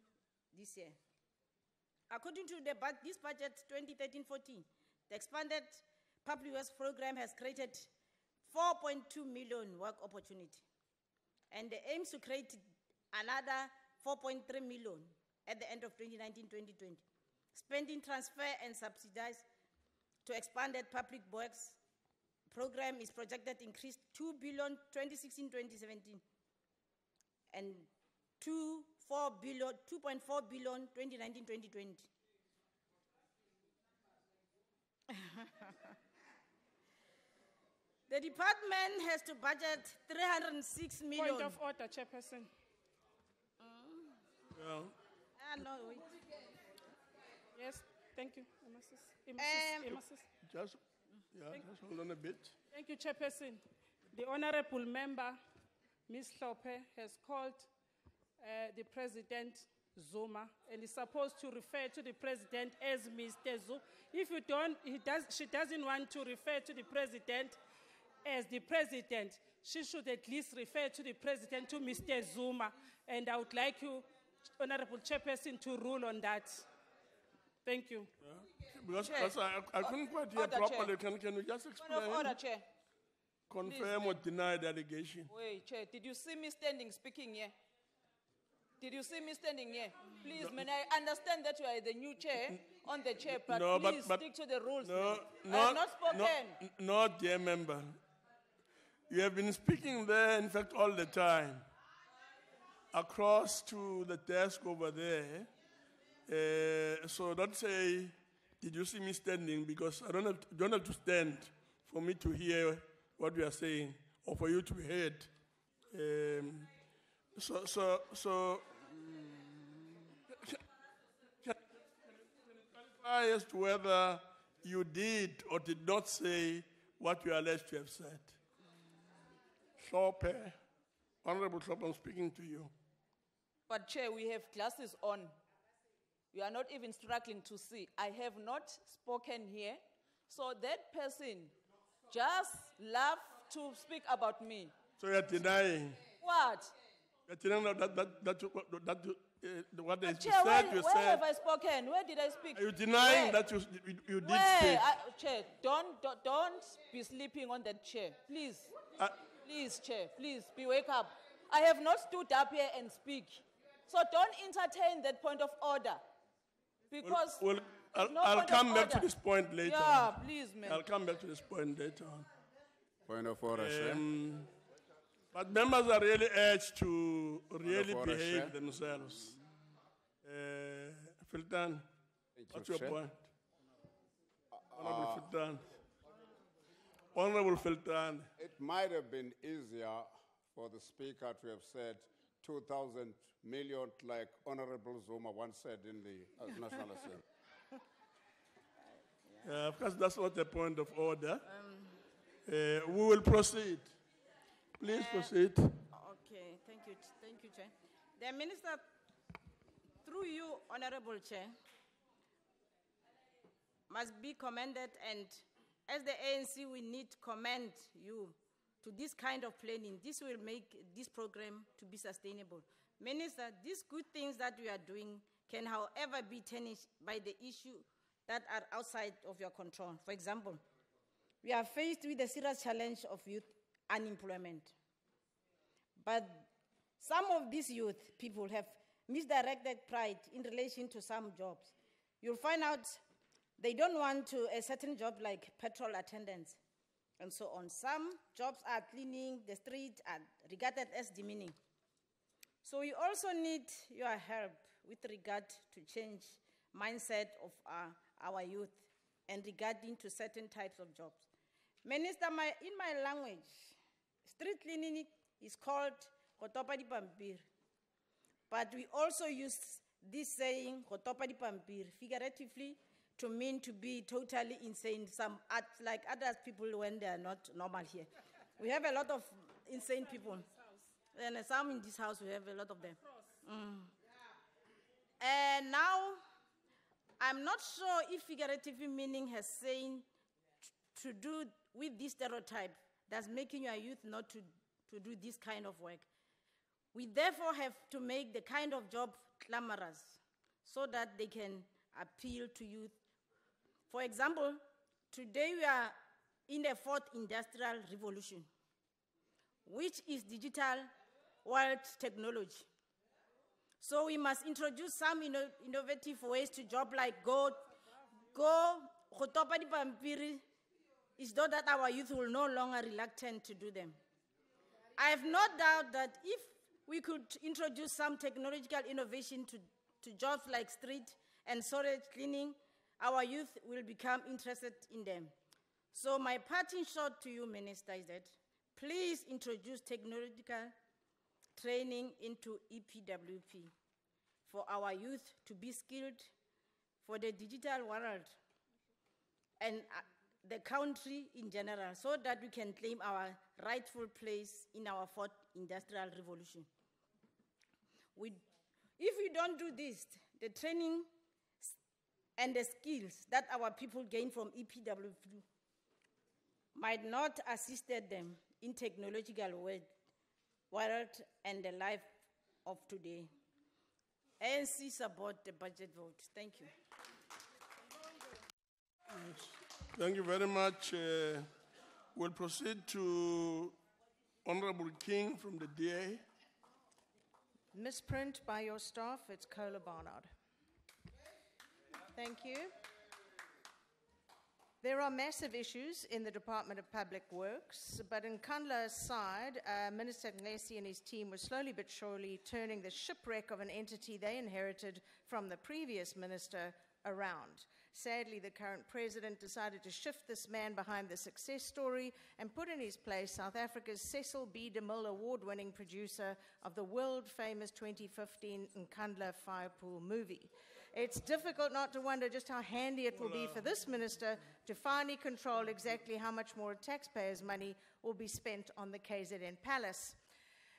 this year. According to this budget 2013-14, the expanded public works program has created 4.2 million work opportunity, and the aims to create another 4.3 million at the end of 2019-2020. Spending transfer and subsidized to expanded public works program is projected to increase 2 billion 2016-2017 and 2.4 billion 2019-2020. The department has to budget 306 million. Point of order, Chairperson. No, wait. Yes, thank you. Just hold on a bit. Thank you, Chairperson. The Honorable Member, Ms. Hlophe, has called the President Zuma and is supposed to refer to the President as Mr. Zuma. If you don't, she doesn't want to refer to the President as the President. She should at least refer to the President to Mr. Zuma. And I would like you, Honorable Chairperson, to rule on that. Thank you. Because Chair. I couldn't quite hear Order, properly. Chair. Can we just Point explain? of order, Chair. Confirm Please, or deny the allegation? Wait, Chair, did you see me standing speaking here? Did you see me standing here? Please, man, I understand that you are the new chair on the chair, but No, please but- stick to the rules. No, man. I have not spoken. No, dear member. You have been speaking there, in fact, all the time. Across to the desk over there. So don't say, did you see me standing? Because I don't have to stand for me to hear what you are saying or for you to be heard. So can clarify as to whether you did or did not say what you are alleged to have said? Slope, Honorable Slope, I'm speaking to you. But, Chair, we have glasses on. You are not even struggling to see. I have not spoken here. So that person just love to speak about me. So you're denying? What? You're denying what they Chair, said, where you have said. I spoken? Where did I speak? Are you denying Where? that you did Where? speak? Chair, don't be sleeping on that chair. Please. Please, Chair, please, wake up. I have not stood up here and speak. So don't entertain that point of order. Because Well, there's no I'll point come of back to order. this point later. Yeah, please, man. I'll come back to this point later on. Point of order, Chair. But members are really urged to really order, behave Chair. themselves. Filtan, what's your Chair. point? Honorable Filtan. Honorable Filtan. It might have been easier for the Speaker to have said 2,000 million, like Honorable Zuma once said in the National Assembly. Of course, that's not a point of order. We will proceed. Please proceed. Okay, thank you, Chair. The Minister, through you, Honorable Chair, must be commended, and as the ANC, we need to commend you to this kind of planning. This will make this program to be sustainable. Minister, these good things that we are doing can, however, be tarnished by the issue that are outside of your control. For example, we are faced with the serious challenge of youth unemployment. But some of these youth people have misdirected pride in relation to some jobs. You'll find out they don't want a certain job like petrol attendants and so on. Some jobs are cleaning the street and regarded as demeaning. So we also need your help with regard to change mindset of our youth and regarding to certain types of jobs. Minister, in my language, street cleaning is called Kotopa di Pampir. But we also use this saying, Kotopa di Pampir, figuratively to mean to be totally insane, like other people when they are not normal here. We have a lot of insane people. And some in this house, we have a lot of them. And now, I'm not sure if figurative meaning has saying to do with this stereotype that's making your youth not to do this kind of work. We therefore have to make the kind of job glamorous so that they can appeal to youth. For example, today we are in the fourth industrial revolution, which is digital world technology. So we must introduce some innovative ways to job like go Kotopa di Pampiri, is though that our youth will no longer reluctant to do them. I have no doubt that if we could introduce some technological innovation to jobs like street and storage cleaning, our youth will become interested in them. So my parting shot to you, Minister, is that please introduce technological training into EPWP for our youth to be skilled for the digital world and the country in general, so that we can claim our rightful place in our fourth industrial revolution. If we don't do this, the training and the skills that our people gain from EPWP might not assist them in technological world and the life of today. ANC support the budget vote. Thank you. Thank you very much. We'll proceed to Honorable King from the DA. Misprint by your staff, it's Cola Barnard. Thank you. There are massive issues in the Department of Public Works, but in Nkandla's side, Minister Nglesi and his team were slowly but surely turning the shipwreck of an entity they inherited from the previous minister around. Sadly, the current president decided to shift this man behind the success story and put in his place South Africa's Cecil B. DeMille award-winning producer of the world-famous 2015 Nkandla Firepool movie. It's difficult not to wonder just how handy it will be for this minister to finally control exactly how much more taxpayers' money will be spent on the KZN Palace.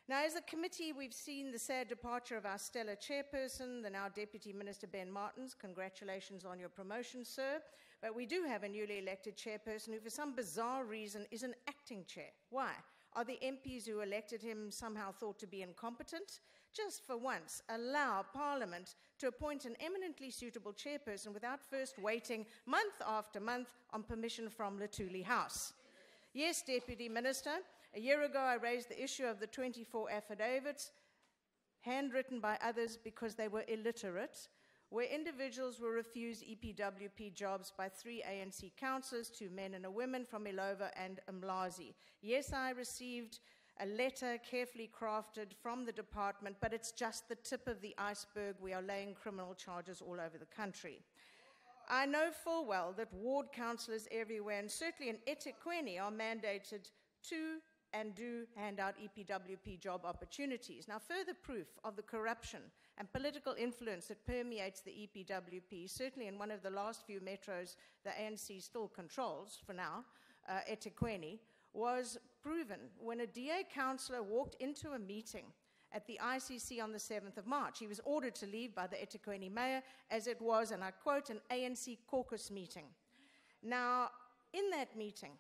Now, as a committee, we've seen the sad departure of our stellar chairperson, the now Deputy Minister Ben Martins. Congratulations on your promotion, sir. But we do have a newly elected chairperson who, for some bizarre reason, is an acting chair. Why? Are the MPs who elected him somehow thought to be incompetent? Just for once, allow Parliament to appoint an eminently suitable chairperson without first waiting month after month on permission from Luthuli House. Yes, Deputy Minister, a year ago I raised the issue of the 24 affidavits, handwritten by others because they were illiterate, where individuals were refused EPWP jobs by 3 ANC councillors, 2 men and a woman from Ilova and Umlazi. Yes, I received a letter carefully crafted from the department, but it's just the tip of the iceberg. We are laying criminal charges all over the country. I know full well that ward councillors everywhere, and certainly in eThekwini, are mandated to and do hand out EPWP job opportunities. Now, further proof of the corruption and political influence that permeates the EPWP, certainly in one of the last few metros the ANC still controls for now, eThekwini, was proven when a DA councillor walked into a meeting at the ICC on the 7th of March. He was ordered to leave by the eThekwini mayor as it was, and I quote, an ANC caucus meeting. Now, in that meeting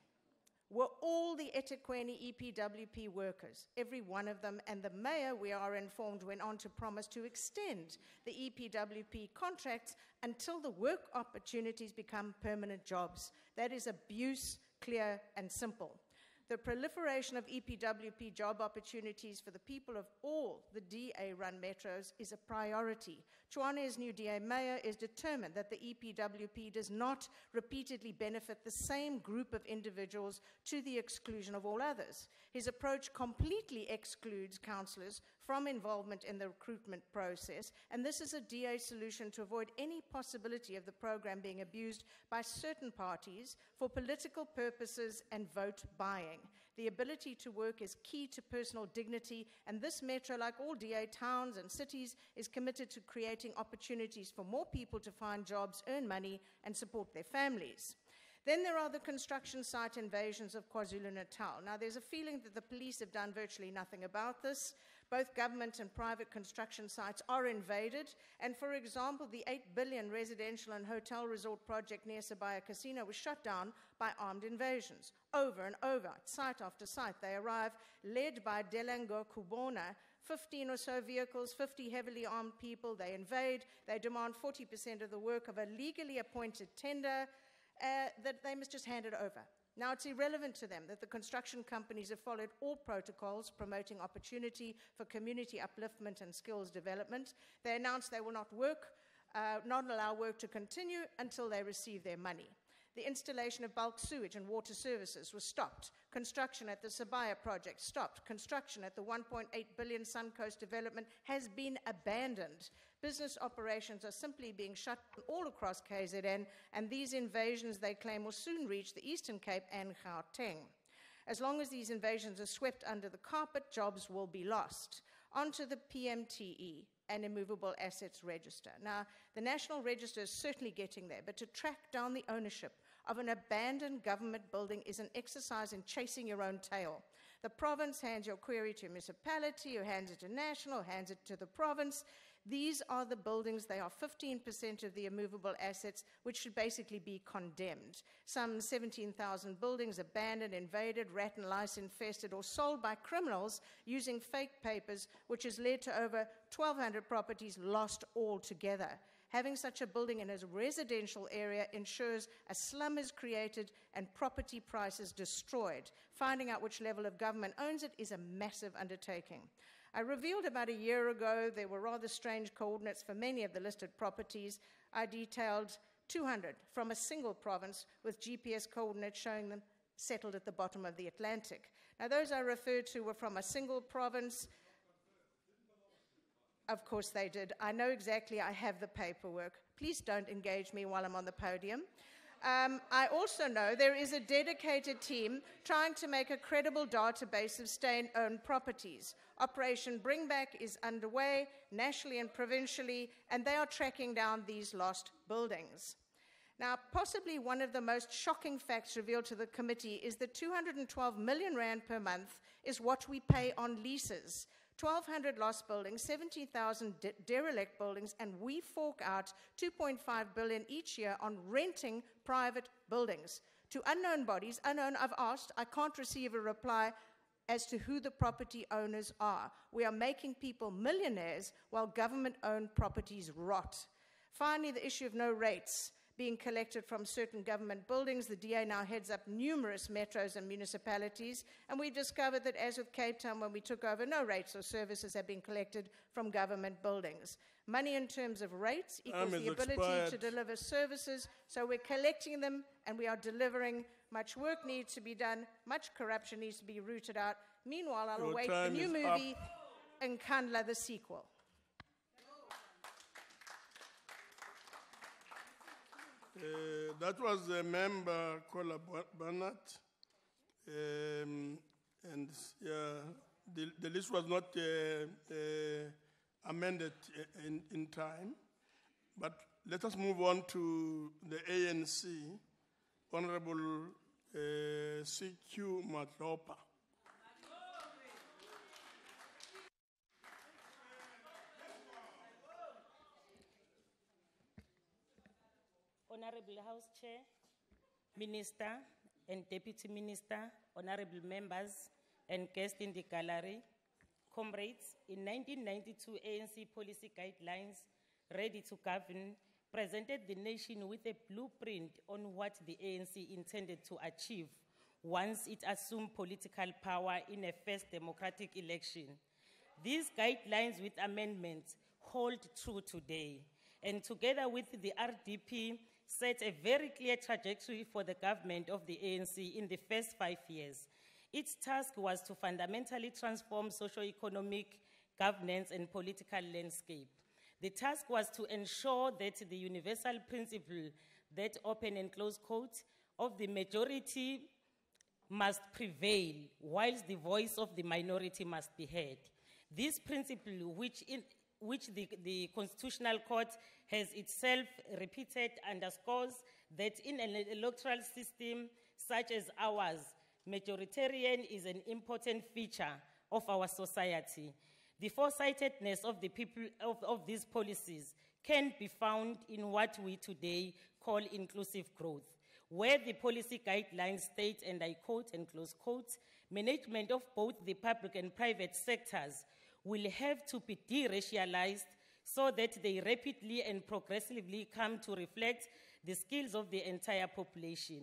were all the eThekwini EPWP workers, every one of them, and the mayor, we are informed, went on to promise to extend the EPWP contracts until the work opportunities become permanent jobs. That is abuse, clear and simple. The proliferation of EPWP job opportunities for the people of all the DA-run metros is a priority. Tshwane's new DA mayor is determined that the EPWP does not repeatedly benefit the same group of individuals to the exclusion of all others. His approach completely excludes councillors from involvement in the recruitment process, and this is a DA solution to avoid any possibility of the program being abused by certain parties for political purposes and vote buying. The ability to work is key to personal dignity, and this metro, like all DA towns and cities, is committed to creating opportunities for more people to find jobs, earn money, and support their families. Then there are the construction site invasions of KwaZulu-Natal. Now, there's a feeling that the police have done virtually nothing about this. Both government and private construction sites are invaded, and for example, the 8 billion residential and hotel resort project near Sibaya Casino was shut down by armed invasions. Over and over, site after site, they arrive, led by Delango Kubona, 15 or so vehicles, 50 heavily armed people. They invade, they demand 40% of the work of a legally appointed tender, that they must just hand it over. Now, it's irrelevant to them that the construction companies have followed all protocols promoting opportunity for community upliftment and skills development. They announced they will not allow work to continue until they receive their money. The installation of bulk sewage and water services was stopped. Construction at the Sibaya project stopped. Construction at the 1.8 billion Suncoast development has been abandoned. Business operations are simply being shut down all across KZN, and these invasions, they claim, will soon reach the Eastern Cape and Gauteng. As long as these invasions are swept under the carpet, jobs will be lost. Onto the PMTE and Immovable Assets Register. Now, the National Register is certainly getting there, but to track down the ownership of an abandoned government building is an exercise in chasing your own tail. The province hands your query to a municipality, who hands it to national, hands it to the province. These are the buildings, they are 15% of the immovable assets, which should basically be condemned. Some 17,000 buildings abandoned, invaded, rat and lice infested, or sold by criminals using fake papers, which has led to over 1,200 properties lost altogether. having such a building in a residential area ensures a slum is created and property prices destroyed. Finding out which level of government owns it is a massive undertaking. I revealed about a year ago there were rather strange coordinates for many of the listed properties. I detailed 200 from a single province with GPS coordinates showing them settled at the bottom of the Atlantic. Now, those I referred to were from a single province. Of course they did. I know exactly. I have the paperwork. Please don't engage me while I'm on the podium. I also know there is a dedicated team trying to make a credible database of state-owned properties. Operation Bring Back is underway nationally and provincially, and they are tracking down these lost buildings. Now, possibly one of the most shocking facts revealed to the committee is that 212 million rand per month is what we pay on leases. 1,200 lost buildings, 70,000 derelict buildings, and we fork out 2.5 billion each year on renting private buildings. To unknown bodies, unknown, I've asked, I can't receive a reply as to who the property owners are. We are making people millionaires while government-owned properties rot. Finally, the issue of no rates being collected from certain government buildings. The DA now heads up numerous metros and municipalities, and we discovered that, as with Cape Town, when we took over, no rates or services have been collected from government buildings. Money in terms of rates equals the ability to deliver services, so we're collecting them and we are delivering. Much work needs to be done, much corruption needs to be rooted out. Meanwhile, I'll await the new movie, Nkandla, the sequel. That was a member, Kola Bernard, and the list was not amended in time. But let us move on to the ANC. Honorable CQ Matlopa. Honorable House Chair, Minister and Deputy Minister, honorable members and guests in the gallery, comrades, in 1992 ANC policy guidelines, Ready to Govern, presented the nation with a blueprint on what the ANC intended to achieve once it assumed political power in a first democratic election. These guidelines with amendments hold true today, and together with the RDP, set a very clear trajectory for the government of the ANC in the first 5 years. Its task was to fundamentally transform socio-economic governance and political landscape. The task was to ensure that the universal principle that, open and close quote, of the majority must prevail, whilst the voice of the minority must be heard. This principle, which the Constitutional Court has itself repeated, underscores that in an electoral system such as ours, majoritarian is an important feature of our society. The foresightedness of the people of these policies can be found in what we today call inclusive growth, where the policy guidelines state, and I quote and close quote, management of both the public and private sectors will have to be de-racialized so that they rapidly and progressively come to reflect the skills of the entire population.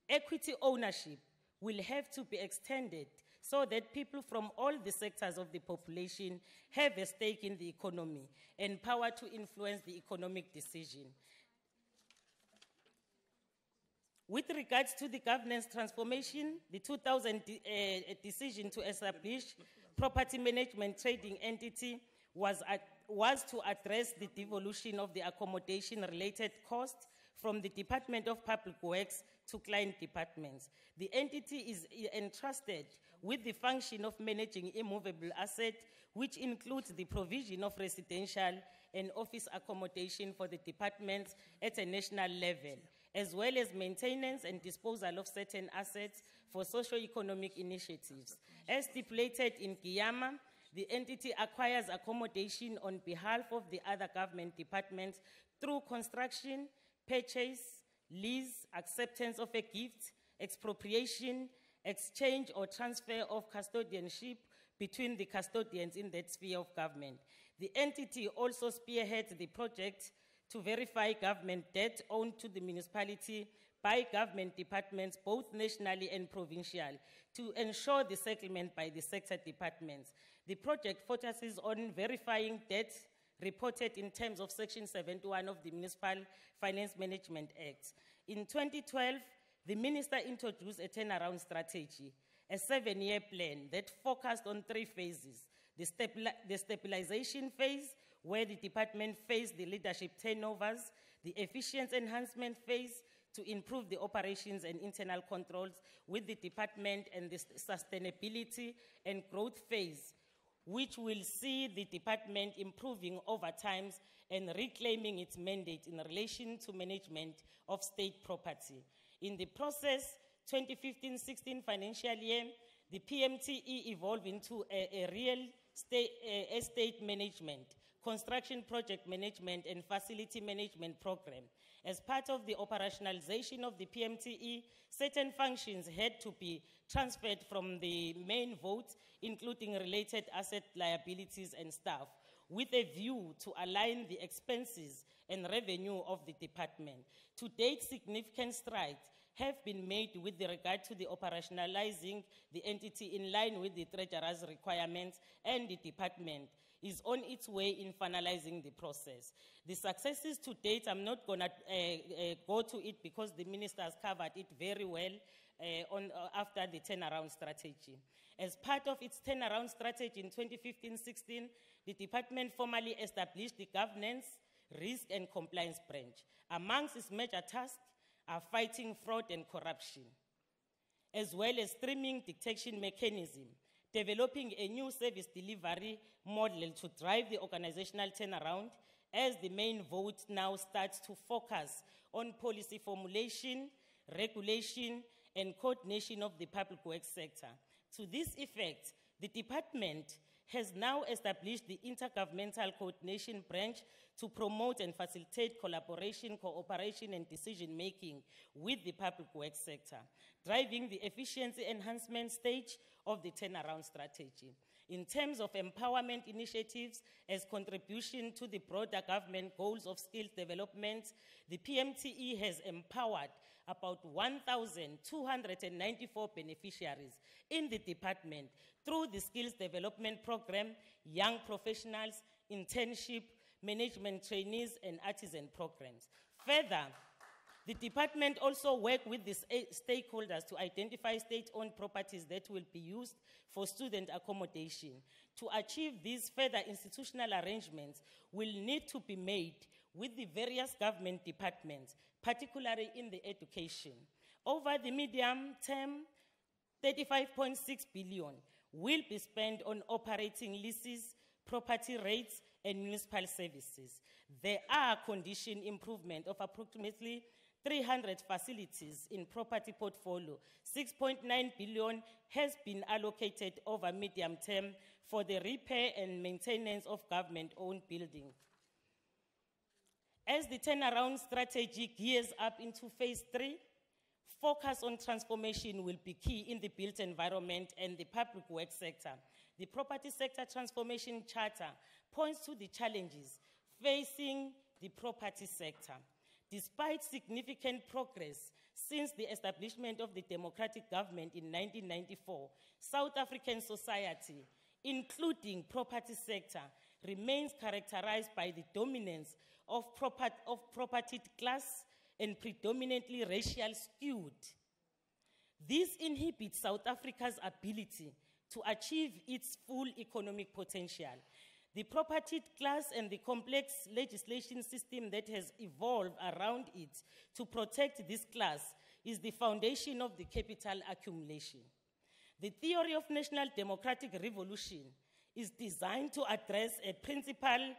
Equity ownership will have to be extended so that people from all the sectors of the population have a stake in the economy and power to influence the economic decision. With regards to the governance transformation, the 2000 decision to establish property management trading entity was to address the devolution of the accommodation-related costs from the Department of Public Works to client departments. The entity is entrusted with the function of managing immovable assets, which includes the provision of residential and office accommodation for the departments at a national level, as well as maintenance and disposal of certain assets for socio-economic initiatives. As stipulated in Giyama, the entity acquires accommodation on behalf of the other government departments through construction, purchase, lease, acceptance of a gift, expropriation, exchange or transfer of custodianship between the custodians in that sphere of government. The entity also spearheads the project to verify government debt owed to the municipality by government departments, both nationally and provincial, to ensure the settlement by the sector departments. The project focuses on verifying debt reported in terms of Section 71 of the Municipal Finance Management Act. In 2012, the minister introduced a turnaround strategy, a 7-year plan that focused on 3 phases. The stabilization phase, where the department faced the leadership turnovers, the efficiency enhancement phase, to improve the operations and internal controls with the department, and the sustainability and growth phase, which will see the department improving over time and reclaiming its mandate in relation to management of state property. In the process, 2015-16 financial year, the PMTE evolved into a real estate management, construction project management, and facility management program. As part of the operationalization of the PMTE, certain functions had to be transferred from the main vote, including related asset liabilities and staff, with a view to align the expenses and revenue of the department. To date, significant strides have been made with regard to the operationalizing the entity in line with the Treasurer's requirements, and the department is on its way in finalizing the process. The successes to date, I'm not going to go to it because the minister has covered it very well after the turnaround strategy. As part of its turnaround strategy in 2015-16, the department formally established the Governance, Risk and Compliance Branch. Amongst its major tasks are fighting fraud and corruption, as well as streaming detection mechanism, developing a new service delivery model to drive the organizational turnaround, as the main vote now starts to focus on policy formulation, regulation, and coordination of the public works sector. To this effect, the department has now established the Intergovernmental Coordination Branch to promote and facilitate collaboration, cooperation, and decision-making with the public works sector, driving the efficiency enhancement stage of the turnaround strategy. In terms of empowerment initiatives as contribution to the broader government goals of skills development, the PMTE has empowered about 1,294 beneficiaries in the department through the skills development program, young professionals, internship, management trainees, and artisan programs. Further, the department also worked with the stakeholders to identify state-owned properties that will be used for student accommodation. To achieve these, further institutional arrangements will need to be made with the various government departments, particularly in the education. Over the medium term, 35.6 billion will be spent on operating leases, property rates, and municipal services. There are condition improvement of approximately 300 facilities in property portfolio. 6.9 billion has been allocated over medium term for the repair and maintenance of government-owned buildings. As the turnaround strategy gears up into phase 3, focus on transformation will be key in the built environment and the public works sector. The property sector transformation charter points to the challenges facing the property sector. Despite significant progress since the establishment of the democratic government in 1994, South African society, including property sector, remains characterized by the dominance of property class and predominantly racial skewed. This inhibits South Africa's ability to achieve its full economic potential. The property class and the complex legislation system that has evolved around it to protect this class is the foundation of the capital accumulation. The theory of national democratic revolution is designed to address a principal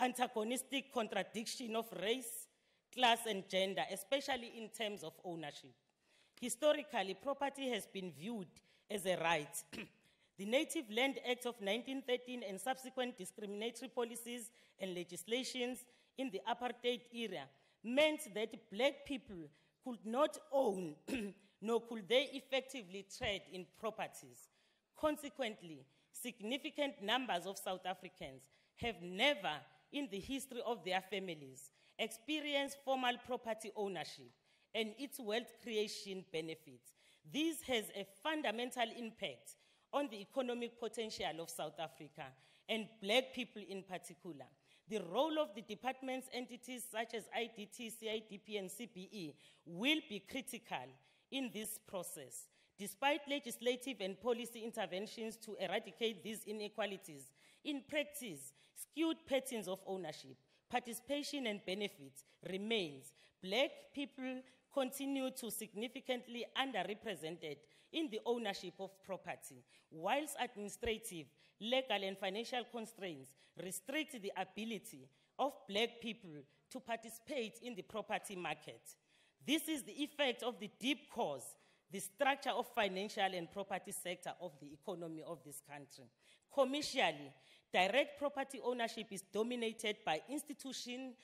antagonistic contradiction of race, class, and gender, especially in terms of ownership. Historically, property has been viewed as a right. The Native Land Act of 1913 and subsequent discriminatory policies and legislations in the apartheid era meant that black people could not own, nor could they effectively trade in properties. Consequently, significant numbers of South Africans have never, in the history of their families, experience formal property ownership, and its wealth creation benefits. This has a fundamental impact on the economic potential of South Africa and black people in particular. The role of the department's entities such as IDT, CIDP, and CBE will be critical in this process. Despite legislative and policy interventions to eradicate these inequalities, in practice, skewed patterns of ownership, participation, and benefits remains. Black people continue to significantly underrepresented in the ownership of property, whilst administrative, legal, and financial constraints restrict the ability of black people to participate in the property market. This is the effect of the deep cause, the structure of financial and property sector of the economy of this country. Commercially, direct property ownership is dominated by institutional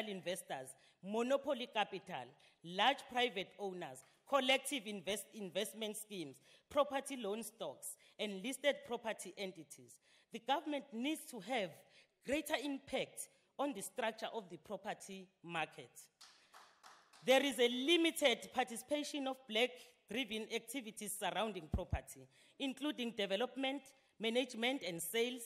investors, monopoly capital, large private owners, collective investment schemes, property loan stocks, and listed property entities. The government needs to have greater impact on the structure of the property market. There is a limited participation of black-driven activities surrounding property, including development, management, and sales,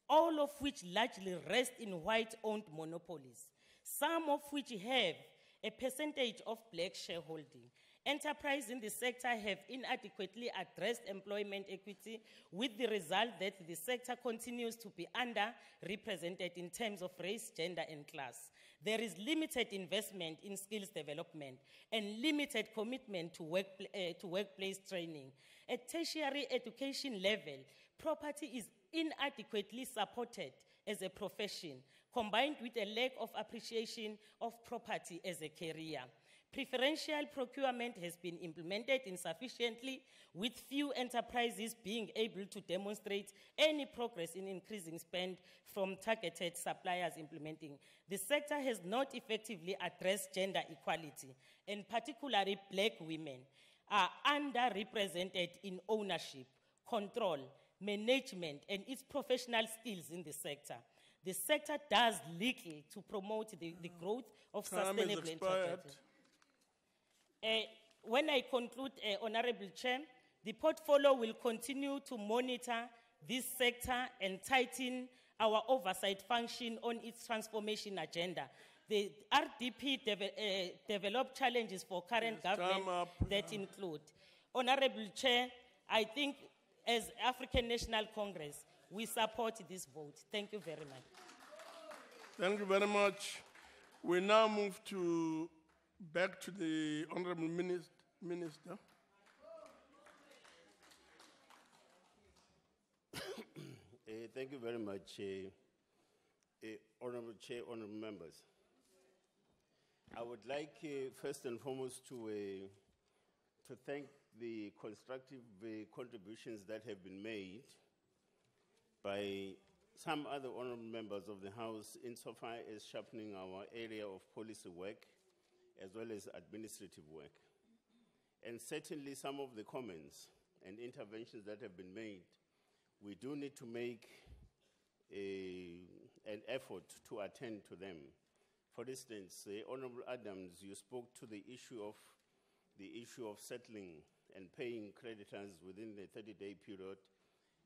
all of which largely rest in white-owned monopolies, some of which have a percentage of black shareholding. Enterprise in the sector have inadequately addressed employment equity, with the result that the sector continues to be underrepresented in terms of race, gender, and class. There is limited investment in skills development and limited commitment to workplace training. At tertiary education level, property is inadequately supported as a profession, combined with a lack of appreciation of property as a career. Preferential procurement has been implemented insufficiently, with few enterprises being able to demonstrate any progress in increasing spend from targeted suppliers implementing. The sector has not effectively addressed gender equality, and particularly black women are underrepresented in ownership, control, management, and its professional skills in the sector. The sector does little to promote the growth of sustainable enterprises. When I conclude, Honorable Chair, the portfolio will continue to monitor this sector and tighten our oversight function on its transformation agenda. The RDP developed challenges for current government that include. Honorable Chair, I think as African National Congress, we support this vote. Thank you very much. Thank you very much. We now move back to the Honorable Minister. Thank you very much, Honorable Chair, Honorable Members. I would like first and foremost to thank the constructive contributions that have been made by some other honorable members of the House insofar as sharpening our area of policy work as well as administrative work. And certainly some of the comments and interventions that have been made, we do need to make an effort to attend to them. For instance, Honorable Adams, you spoke to the issue of settling and paying creditors within the 30-day period.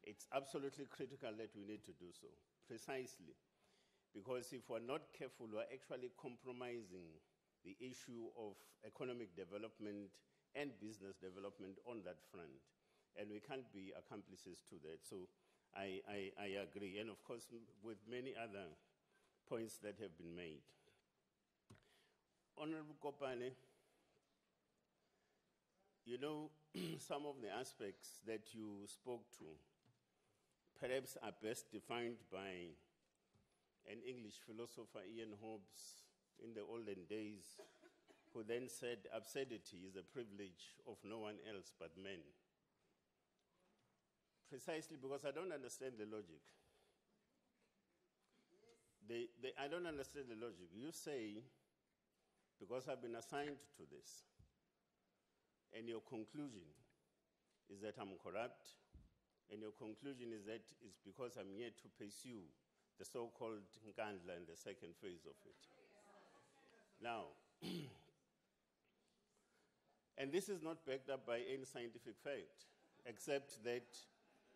It's absolutely critical that we need to do so, precisely, because if we're not careful, we're actually compromising the issue of economic development and business development on that front, and we can't be accomplices to that. So I agree, and of course with many other points that have been made. Honorable Kopane, you know, some of the aspects that you spoke to perhaps are best defined by an English philosopher, Ian Hobbes, in the olden days, who then said, absurdity is a privilege of no one else but men. Precisely because I don't understand the logic. I don't understand the logic. You say, because I've been assigned to this, and your conclusion is that I'm corrupt, and your conclusion is that it's because I'm here to pursue the so-called Nkandla in the second phase of it. Now, and this is not backed up by any scientific fact, except that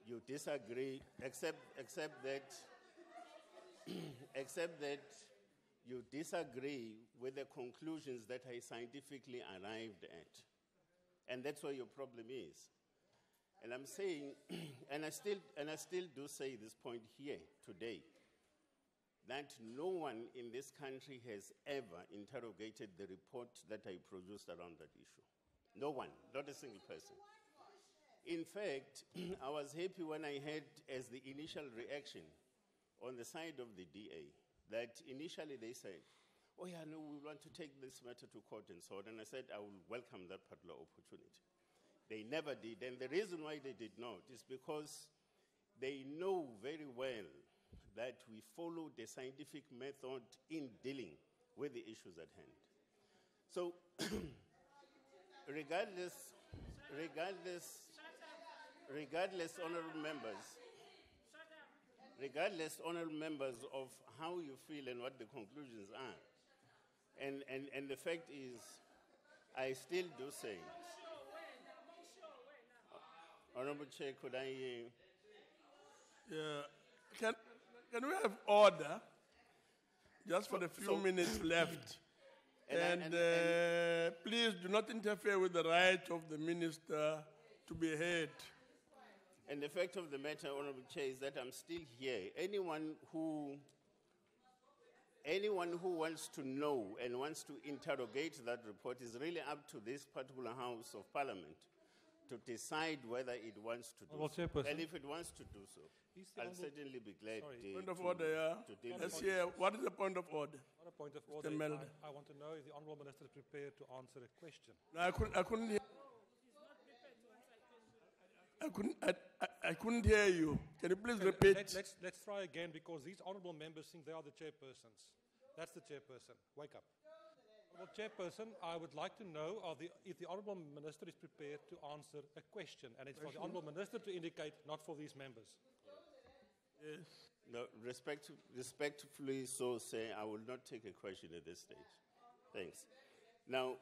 you disagree, except that you disagree with the conclusions that I scientifically arrived at. And that's where your problem is. And I'm saying, and I still do say this point here today, that no one in this country has ever interrogated the report that I produced around that issue. No one, not a single person. In fact, I was happy when I heard as the initial reaction on the side of the DA that initially they said, oh yeah, no, we want to take this matter to court and so on. And I said, I will welcome that particular opportunity. They never did. And the reason why they did not is because they know very well that we follow the scientific method in dealing with the issues at hand. So, regardless, honorable members of how you feel and what the conclusions are, and the fact is, I still do say, Honorable Chair, could I? Can we have order? Just for the few minutes left. And please do not interfere with the right of the minister to be heard. And the fact of the matter, Honorable Chair, is that I'm still here. Anyone who wants to know and wants to interrogate that report is really up to this particular House of Parliament to decide whether it wants to do so. And if it wants to do so, I'll certainly be glad Point of order, yeah. to deal Let's with hear, what is the point of order? Not a point of order. Mr. Melder. I want to know if the Honourable Minister is prepared to answer a question. No, I couldn't hear you. Can you please repeat? Let's try again, because these honourable members think they are the chairpersons. That's the chairperson. Wake up. Honourable Chairperson, I would like to know if the Honourable Minister is prepared to answer a question. And it's for the Honourable Minister to indicate, not for these members. Yes. No, respectfully so say, I will not take a question at this stage. Thanks. Now,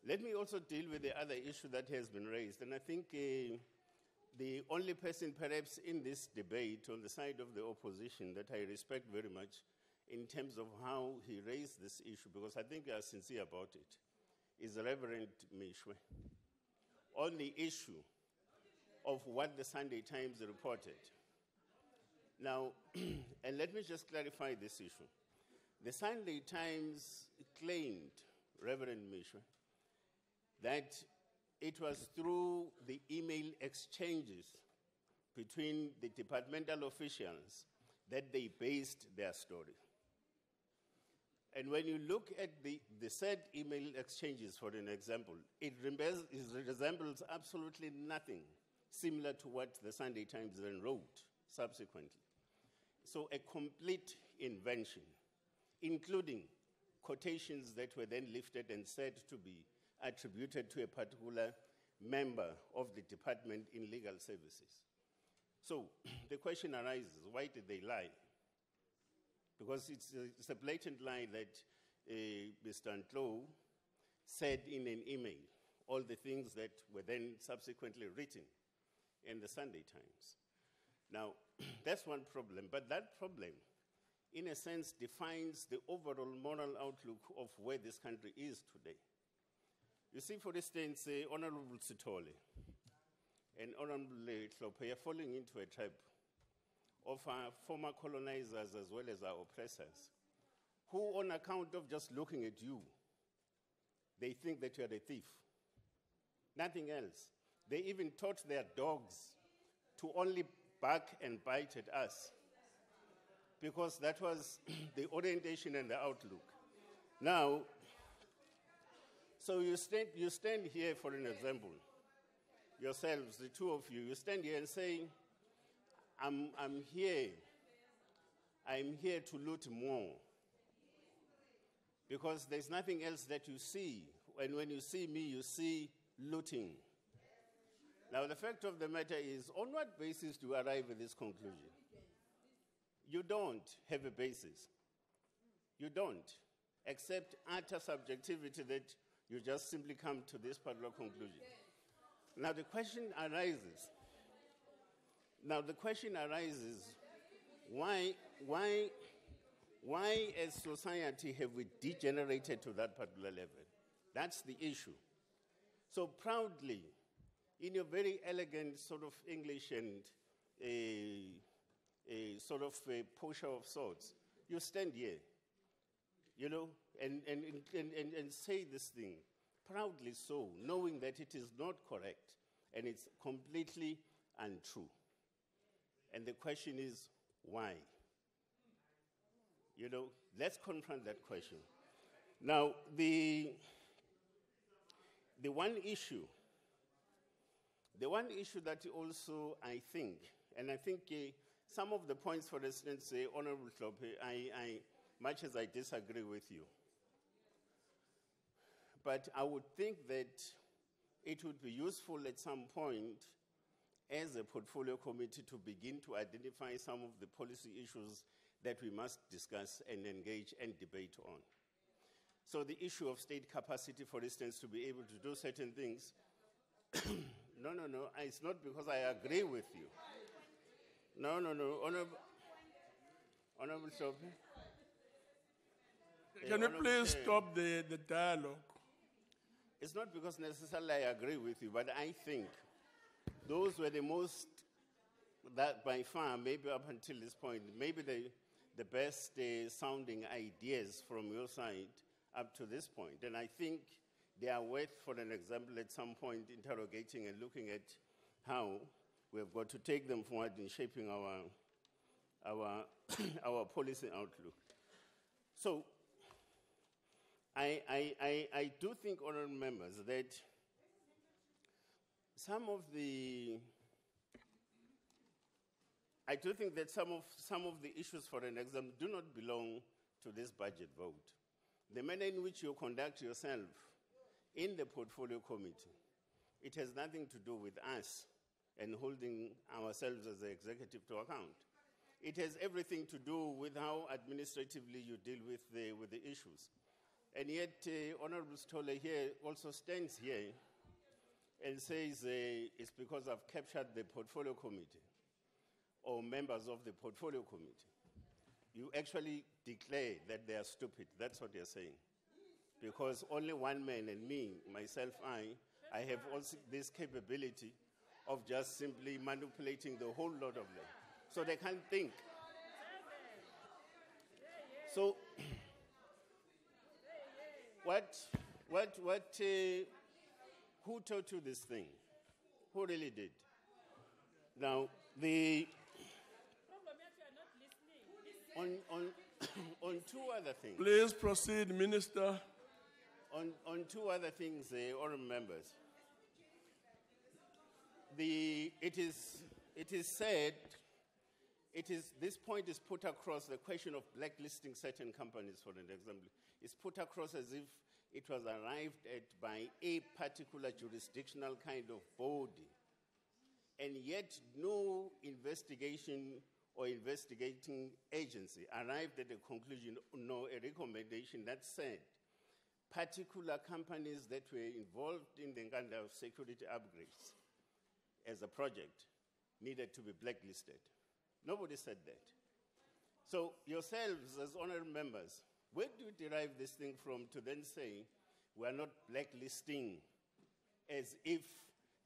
let me also deal with the other issue that has been raised. And I think the only person perhaps in this debate on the side of the opposition that I respect very much in terms of how he raised this issue, because I think they are sincere about it, is Reverend Mishwe. On the issue of what the Sunday Times reported. Now, and let me just clarify this issue. The Sunday Times claimed, Reverend Mishwe, that it was through the email exchanges between the departmental officials that they based their story. And when you look at the said email exchanges, for an example, it resembles absolutely nothing similar to what the Sunday Times then wrote subsequently. So a complete invention, including quotations that were then lifted and said to be attributed to a particular member of the department in legal services. So the question arises, why did they lie? Because it's a blatant lie that Mr. Ntlo said in an email all the things that were then subsequently written in the Sunday Times. Now, that's one problem, but that problem, in a sense, defines the overall moral outlook of where this country is today. You see, for instance, Honorable Sithole and Honorable Tlhophe are falling into a trap of our former colonizers as well as our oppressors, who, on account of just looking at you, they think that you are a thief. Nothing else. They even taught their dogs to only bark and bite at us, because that was the orientation and the outlook. Now, so you stand here, for an example, yourselves, the two of you, you stand here and say, I'm here to loot more, because there's nothing else that you see. And when you see me, you see looting. Now, the fact of the matter is, on what basis do you arrive at this conclusion? You don't have a basis. You don't. accept utter subjectivity that you just simply come to this particular conclusion. Now the question arises, why as society have we degenerated to that particular level? That's the issue. So proudly, in your very elegant sort of English and a sort of a posture of sorts, you stand here, you know, and say this thing, proudly so, knowing that it is not correct and it's completely untrue. And the question is, why? You know, let's confront that question. Now, the one issue that also I think, and I think some of the points, for instance, Honorable Klope, much as I disagree with you, but I would think that it would be useful at some point as a portfolio committee to begin to identify some of the policy issues that we must discuss and engage and debate on. So the issue of state capacity, for instance, to be able to do certain things, no, it's not because I agree with you. No, Honorable Sophie. Can you please stop the dialogue? It's not because necessarily I agree with you, but I think those were the most, that by far, maybe up until this point, maybe the best sounding ideas from your side up to this point. And I think they are worth, for an example, at some point interrogating and looking at how we've got to take them forward in shaping our policy outlook. So I do think, honorable members, that some of the issues, for an example, do not belong to this budget vote. The manner in which you conduct yourself in the portfolio committee, it has nothing to do with us and holding ourselves as the executive to account. It has everything to do with how administratively you deal with the issues. And yet, Honorable Stolle here also stands here and says it's because I've captured the portfolio committee or members of the portfolio committee. You actually declare that they are stupid. That's what you're saying. Because only one man and me, myself, I have also this capability of just simply manipulating the whole lot of them. So they can't think. So who taught you this thing? Who really did? Now, on two other things. Please proceed, Minister. On two other things, honorable members. It is said, this point is put across, the question of blacklisting certain companies, for an example, is put across as if it was arrived at by a particular jurisdictional kind of body. And yet no investigation or investigating agency arrived at a conclusion, no, a recommendation that said particular companies that were involved in the kind of security upgrades as a project needed to be blacklisted. Nobody said that. So yourselves as honorable members, where do you derive this thing from to then say we are not blacklisting as if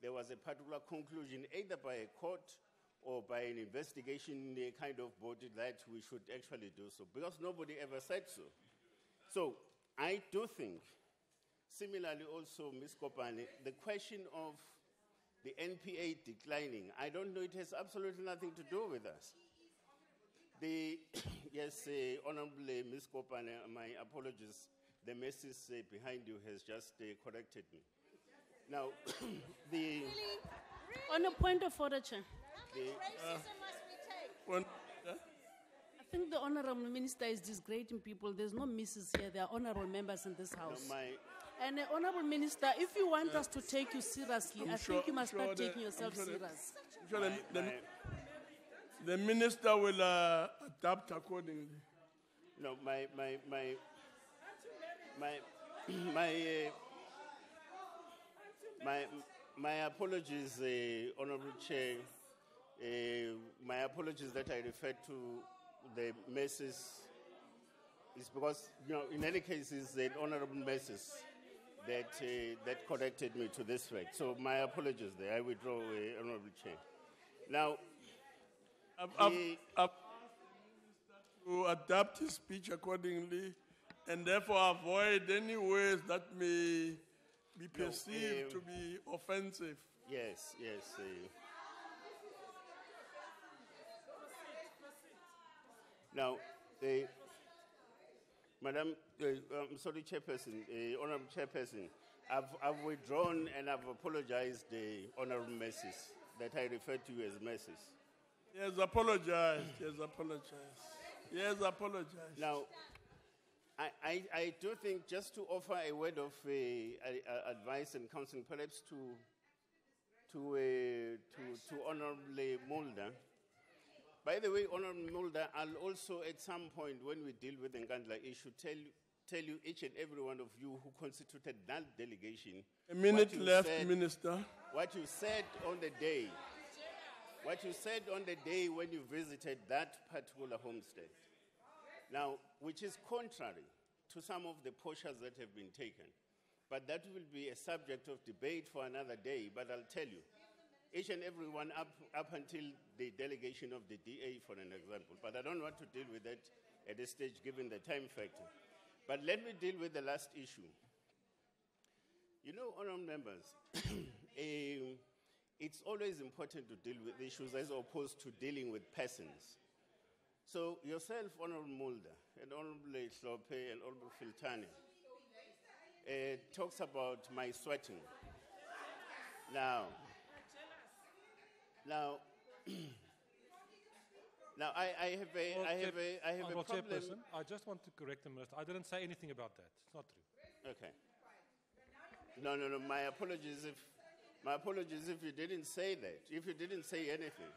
there was a particular conclusion either by a court or by an investigation kind of body that we should actually do so, because nobody ever said so. So I do think, similarly also, Ms. Kopane, the question of the NPA declining, I don't know, it has absolutely nothing to do with us. Yes, Honorable Ms. Kopane, my apologies, the message behind you has just corrected me. Now, On a point of order, Chair. I think the Honorable Minister is disgrading people. There's no misses here. There are honorable members in this House. And Honorable Minister, if you want us to take you seriously, I think you must start taking yourself serious. The Minister will adapt accordingly. No, my apologies, Honorable Chair. My apologies that I referred to the messes is because, in any case, it's the Honorable messes that connected me to this fact. So my apologies there. I withdraw, Honorable Chair. Now, I've to adapt his speech accordingly and therefore avoid any words that may be perceived to be offensive. Yes. Now, Madam, I'm sorry, Chairperson, Honorable Chairperson, I've withdrawn and I've apologized the Honorable messes that I referred to as messes. Yes, apologize. Yes, apologize. Now, I do think just to offer a word of advice and counseling, perhaps to Honorable Mulder. By the way, Honorable Mulder, I'll also at some point when we deal with the Nkandla issue tell you each and every one of you who constituted that delegation. A minute left, Minister. What you said on the day. What you said on the day when you visited that particular homestead. Now, which is contrary to some of the postures that have been taken. But that will be a subject of debate for another day. But I'll tell you, each and every one up until the delegation of the DA, for an example. But I don't want to deal with that at this stage, given the time factor. But let me deal with the last issue. Honourable members, it's always important to deal with issues as opposed to dealing with persons. So yourself, Honorable Mulder, and Honorable Slope, and Honorable Filtani, talks about my sweating. Now, I have a problem. Chairperson, I just want to correct the Minister. I didn't say anything about that. It's not true. Okay. No. My apologies if you didn't say that, if you didn't say anything.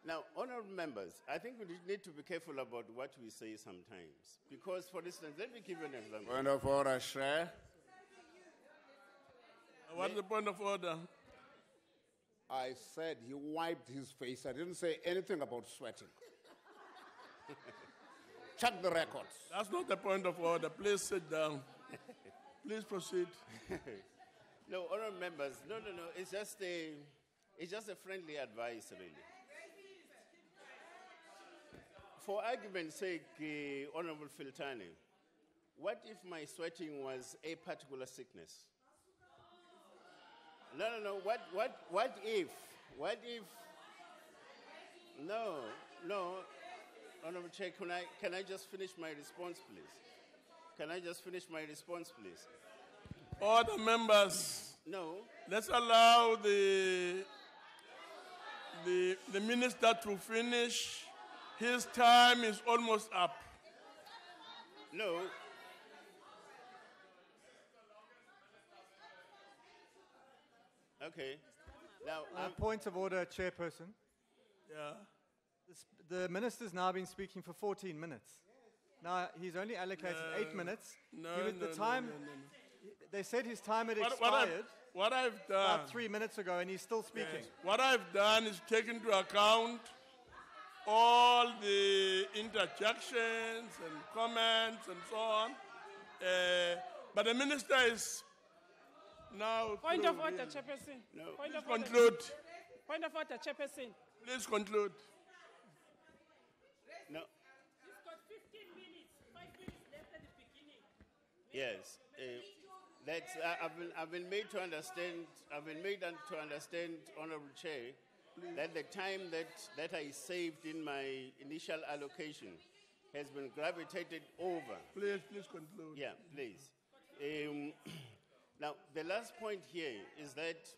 Now, honorable members, I think we need to be careful about what we say sometimes. Because, for instance, let me give you an example. Point of order, Chair. What's the point of order? I said he wiped his face. I didn't say anything about sweating. Check the records. That's not the point of order. Please sit down. Please proceed. No, honorable members, no. It's just a friendly advice, really. For argument's sake, Honorable Filtani, what if my sweating was a particular sickness? No. What if? No. Honorable Chair, can I just finish my response, please? Order, members. No. Let's allow the minister to finish. His time is almost up. No. Okay. Now, point of order, Chairperson. Yeah. The minister's now been speaking for 14 minutes. Now, he's only allocated 8 minutes. No. They said his time had expired. What I've done about 3 minutes ago, and he's still speaking. Yes. What I've done is take into account all the interjections and comments and so on. But the minister is now. Point of order, Chairperson. No. Point of conclude. Order. Point of order, Chairperson. Please conclude. No. He's got 15 minutes, 5 minutes left at the beginning. Yes. I've been made to understand. Honorable Chair, that the time that I saved in my initial allocation has been gravitated over. Please conclude. Yeah, please. Now, the last point here is that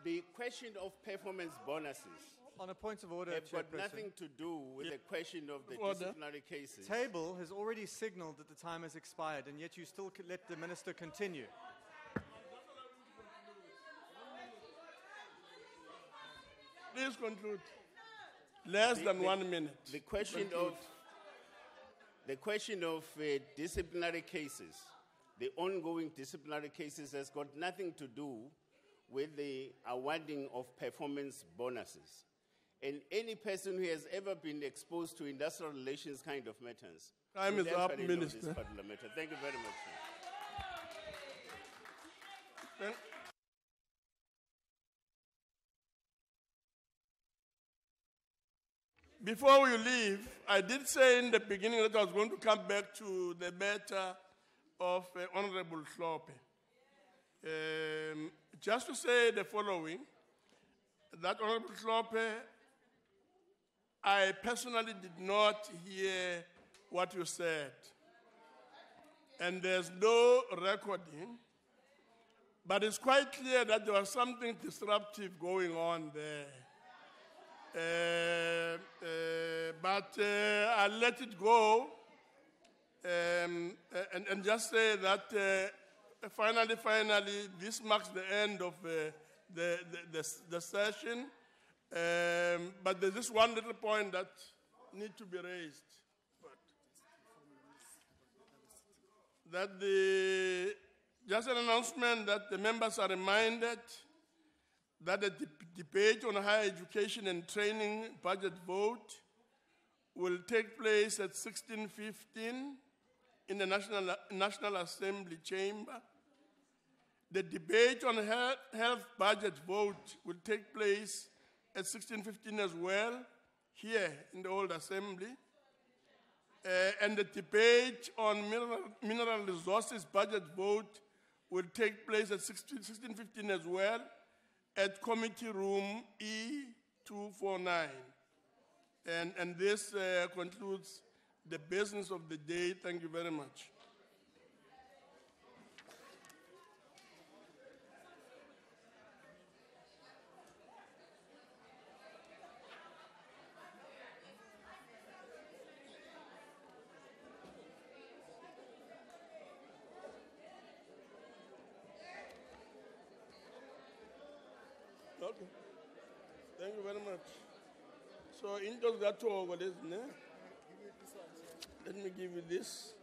the question of performance bonuses On a point of order, have got Chairperson. nothing to do with the question of the Order. disciplinary cases. Table has already signaled that the time has expired, and yet you still let the minister continue. Please conclude. Less than 1 minute. The question Conclude. of The question of disciplinary cases, the ongoing disciplinary cases, has got nothing to do with the awarding of performance bonuses. And any person who has ever been exposed to industrial relations kind of matters. Time is up, Minister. This particular matter. Thank you very much. Before we leave, I did say in the beginning that I was going to come back to the matter of Honorable Slope. Just to say the following, that Honorable Slope, I personally did not hear what you said. And there's no recording, but it's quite clear that there was something disruptive going on there. But I'll let it go and just say that finally, this marks the end of the session. But there's this one little point that needs to be raised. Just an announcement that the members are reminded that the debate on higher education and training budget vote will take place at 16:15 in the National Assembly chamber. The debate on health budget vote will take place at 16:15 as well, here in the old assembly. And the debate on mineral resources budget vote will take place at 16:15 as well, at committee room E249. And this concludes the business of the day. Thank you very much. Okay. Thank you very much. So, in just that talk, let me give you this.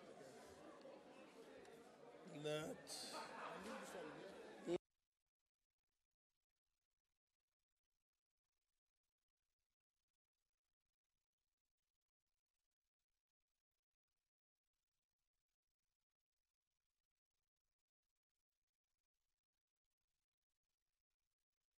That.